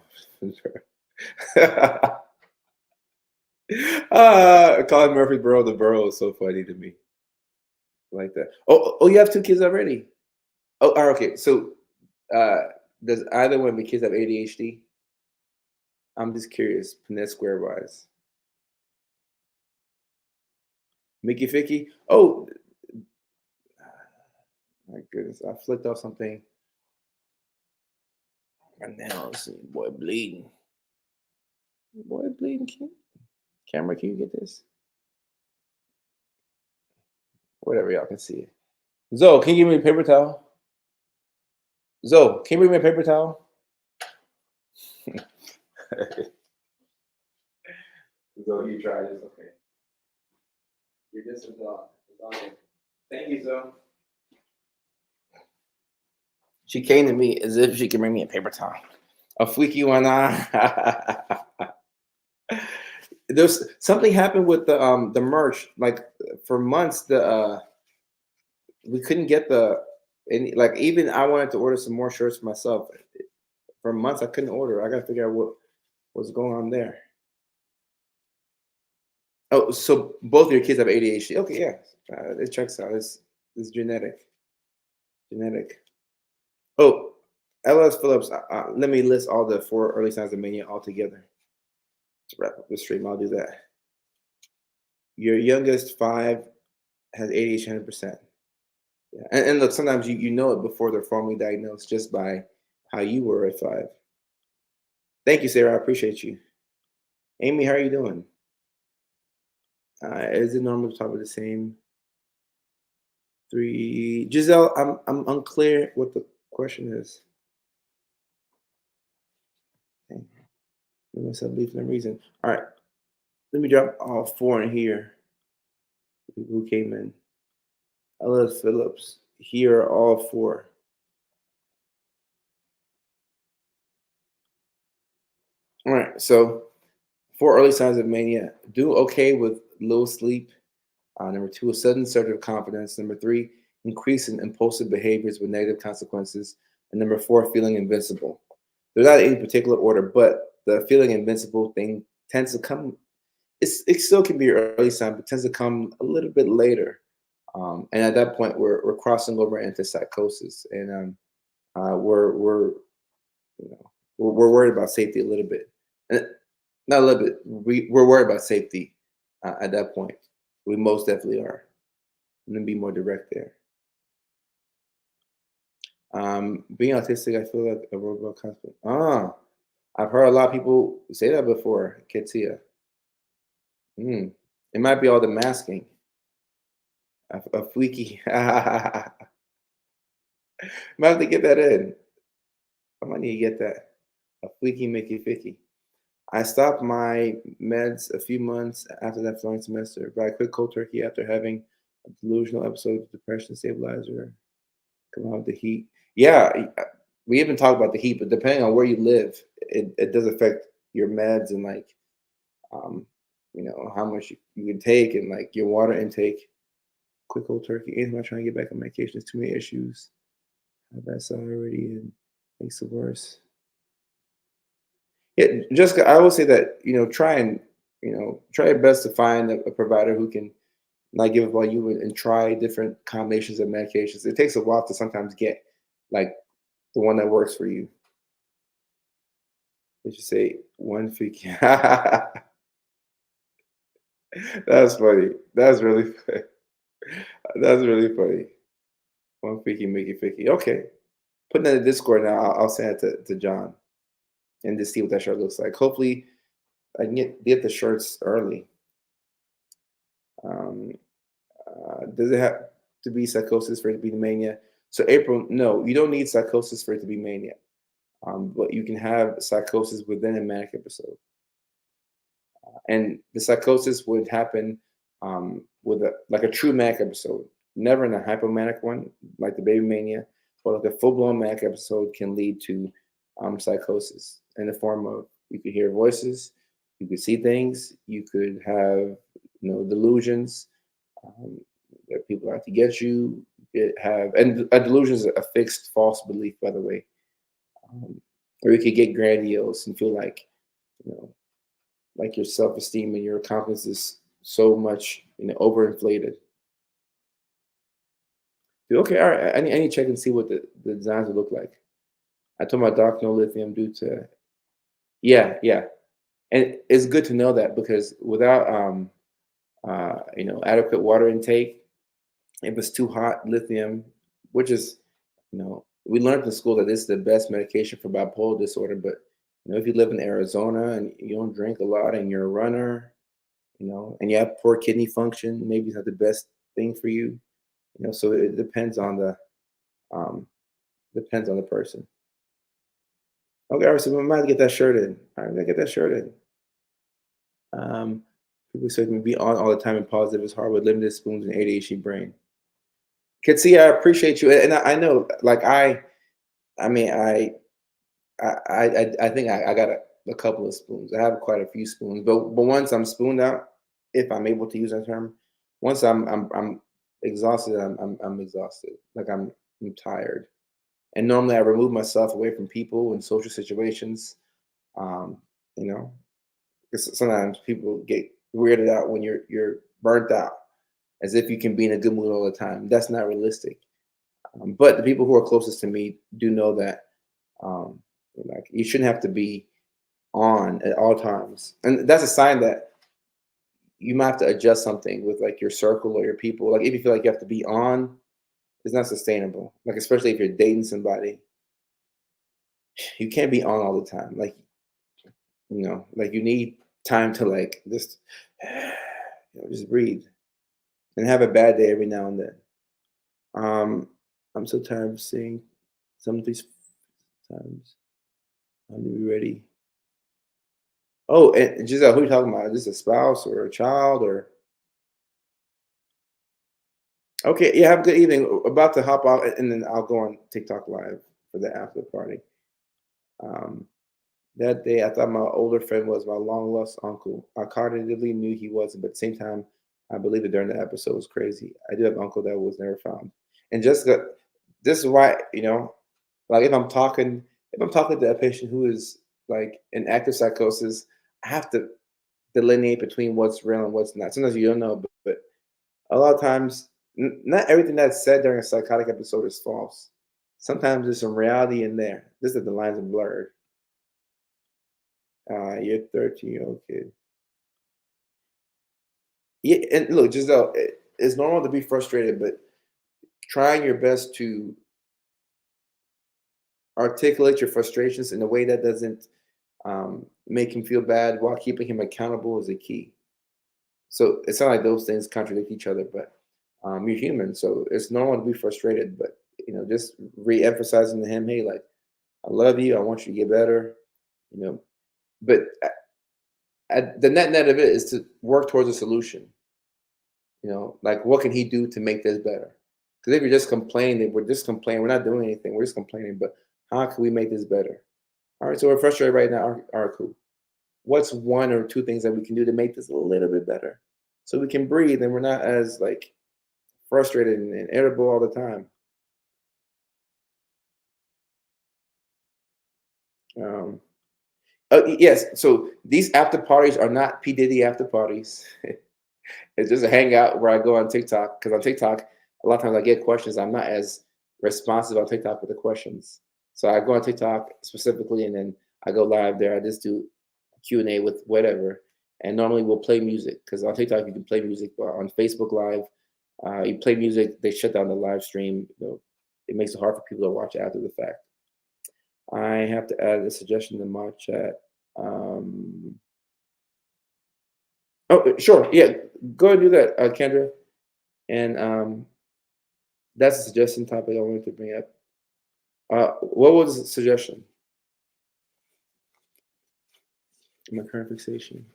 Colin Murphy the borough is so funny to me. Like that. Oh, you have 2 kids already. Okay. So, uh, does either one of the kids have ADHD? I'm just curious, Punnett Square wise. Mickey Ficky? Oh, my goodness. I flicked off something. And now, let's see. Boy, bleeding. Boy, bleeding. Camera, can you get this? Whatever, y'all can see it. Zoe, can you give me a paper towel? Zoe, can you bring me a paper towel? Zoe, you try this. Okay. You're just a dog. Thank you, Zoe. She came to me as if she could bring me a paper towel. A freaky one. There's something happened with the merch. Like for months, we couldn't get any. Like even I wanted to order some more shirts for myself. For months, I couldn't order. I got to figure out what's going on there. Oh, so both of your kids have ADHD. Okay, yeah, it checks out. It's genetic. Genetic. Oh, LS Phillips. Let me list all the 4 early signs of mania all together. To wrap up the stream, I'll do that. Your youngest 5 has ADHD 100%. Yeah. And look, sometimes you know it before they're formally diagnosed just by how you were at 5. Thank you, Sarah. I appreciate you. Amy, how are you doing? Is it normal to talk about the same 3? Giselle, I'm unclear what the question is. Okay. Made myself leave for no reason. All right. Let me drop all 4 in here. People who came in. Ellis Phillips. Here are all 4. All right. So 4 early signs of mania. Do okay with low sleep. Number 2, a sudden surge of confidence. Number 3, increase in impulsive behaviors with negative consequences. And number 4, feeling invincible. They're not in any particular order, but the feeling invincible thing tends to come. It still can be your early sign, but tends to come a little bit later. And at that point, we're crossing over into psychosis. And We're you know we're worried about safety a little bit. And not a little bit. We're worried about safety at that point. We most definitely are. And then be more direct there. Being autistic, I feel like a robot constantly. I've heard a lot of people say that before. Ketsia. Mm. It might be all the masking. A freaky. Might have to get that in. I might need to get that. A freaky Mickey Ficky. I stopped my meds a few months after that flying semester, but I quit cold turkey after having a delusional episode of depression stabilizer. Come on with the heat. Yeah, we even talk about the heat, but depending on where you live, it does affect your meds and like um, how much you can take and like your water intake. Quick cold turkey. Anytime I'm trying to get back on medication, there's too many issues. I've had some already and makes it worse. Yeah, Jessica, I would say that try and try your best to find a provider who can not give up on you and try different combinations of medications. It takes a while to sometimes get like the one that works for you. Did you say one fig? That's funny. That's really funny. That's really funny. One fiki, Mickey Ficky. Okay. Putting that in the Discord now. I'll send it to John and just see what that shirt looks like. Hopefully, I can get the shirts early. Um, does it have to be psychosis for it to be mania? So April, no, you don't need psychosis for it to be mania. But you can have psychosis within a manic episode, and the psychosis would happen with a true manic episode, never in a hypomanic one like the baby mania, but like a full blown manic episode can lead to psychosis in the form of you could hear voices, you could see things, you could have delusions um, that people out to get you. It have and a delusion is a fixed false belief, by the way, um, or you could get grandiose and feel like you know like your self-esteem and your confidence is so much overinflated. Okay, all right. I need to check and see what the designs would look like. I told my doc no lithium due to yeah. And it's good to know that because without adequate water intake, if it's too hot, lithium, which is we learned in school that this is the best medication for bipolar disorder, but if you live in Arizona and you don't drink a lot and you're a runner, and you have poor kidney function, maybe it's not the best thing for you. So it um, depends on the person. Okay, all right, so we might get that shirt in. All right, we gotta get that shirt in. People say to me, be on all the time and positive is hard with limited spoons and ADHD brain. Kid, see, I appreciate you, and I know, like I mean, I think I got a couple of spoons. I have quite a few spoons, but once I'm spooned out, if I'm able to use that term, once I'm exhausted, I'm exhausted. Like I'm tired, and normally I remove myself away from people and social situations. Um, you know, because sometimes people get weirded out when you're burnt out, as if you can be in a good mood all the time. That's not realistic. But the people who are closest to me do know that um, like you shouldn't have to be on at all times, and that's a sign that you might have to adjust something with like your circle or your people. Like if you feel like you have to be on, it's not sustainable. Like especially if you're dating somebody, you can't be on all the time. Like like you need time to like just just breathe and have a bad day every now and then. Um, I'm so tired of seeing some of these times. I'm to be ready. Oh, and Giselle, who are you talking about? Is this a spouse or a child or? Okay, yeah, have a good evening. About to hop out and then I'll go on TikTok live for the after party. Um, that day I thought my older friend was my long lost uncle. I cognitively knew he wasn't, but at the same time, I believe it during the episode was crazy. I do have an uncle that was never found. And Jessica, this is why, like if I'm talking to a patient who is like in active psychosis, I have to delineate between what's real and what's not. Sometimes you don't know, but a lot of times, not everything that's said during a psychotic episode is false. Sometimes there's some reality in there. This is the lines are blurred. You're 13-year-old kid. Yeah, and look, Giselle, it's normal to be frustrated, but trying your best to articulate your frustrations in a way that doesn't make him feel bad while keeping him accountable is a key. So it's not like those things contradict each other, but you're human, so it's normal to be frustrated. But just re-emphasizing to him, hey, like I love you, I want you to get better, you know. But the net of it is to work towards a solution. Like what can he do to make this better? Because if you're just complaining, we're just complaining. We're not doing anything. We're just complaining. But how can we make this better? All right, so we're frustrated right now. All right, cool. What's one or two things that we can do to make this a little bit better, so we can breathe and we're not as like frustrated and irritable all the time. Um, yes, so these after parties are not P Diddy after parties. It's just a hangout where I go on TikTok because on TikTok, a lot of times I get questions. I'm not as responsive on TikTok with the questions, so I go on TikTok specifically, and then I go live there. I just do Q&A with whatever, and normally we'll play music because on TikTok you can play music, but on Facebook Live, you play music, they shut down the live stream. It makes it hard for people to watch after the fact. I have to add a suggestion to my chat. Um, oh, sure, yeah, go ahead and do that, Kendra. And that's a suggestion topic I wanted to bring up. What was the suggestion? My current fixation.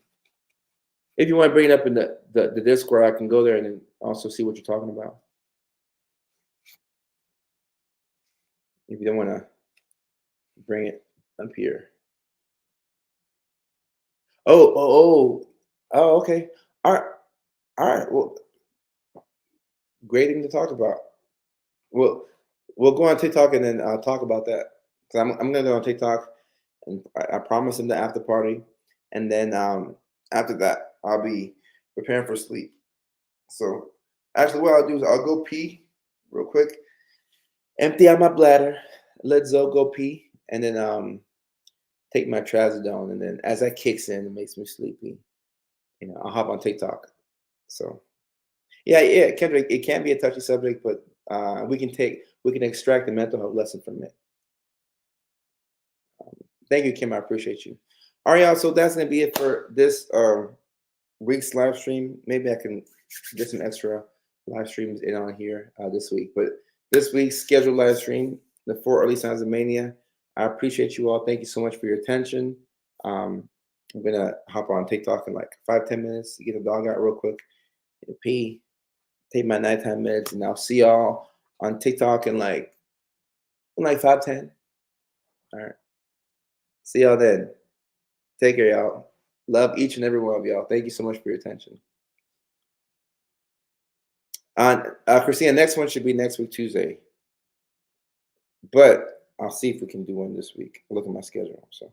If you want to bring it up in the Discord, I can go there and then also see what you're talking about. If you don't want to bring it up here. Oh, okay. All right, all right. Well, great thing to talk about. Well, we'll go on TikTok and then I'll talk about that. Cause I'm gonna go on TikTok and I promise him the after party, and then after that I'll be preparing for sleep. So actually, what I'll do is I'll go pee real quick, empty out my bladder, let Zoe go pee, and then take my trazodone, and then as that kicks in, it makes me sleepy. I'll hop on TikTok. So yeah, Kendrick, it can be a touchy subject, but we can extract the mental health lesson from it. Um, Thank you, Kim. I appreciate you. All right, y'all. So that's gonna be it for this week's live stream. Maybe I can get some extra live streams in on here this week. But this week's scheduled live stream, the 4 early signs of mania. I appreciate you all. Thank you so much for your attention. I'm gonna hop on TikTok in like 5-10 minutes to get the dog out real quick, pee, take my nighttime meds, and I'll see y'all on TikTok in like 5-10. All right. See y'all then. Take care, y'all. Love each and every one of y'all. Thank you so much for your attention. Christina, next one should be next week, Tuesday. But I'll see if we can do one this week. Look at my schedule. So.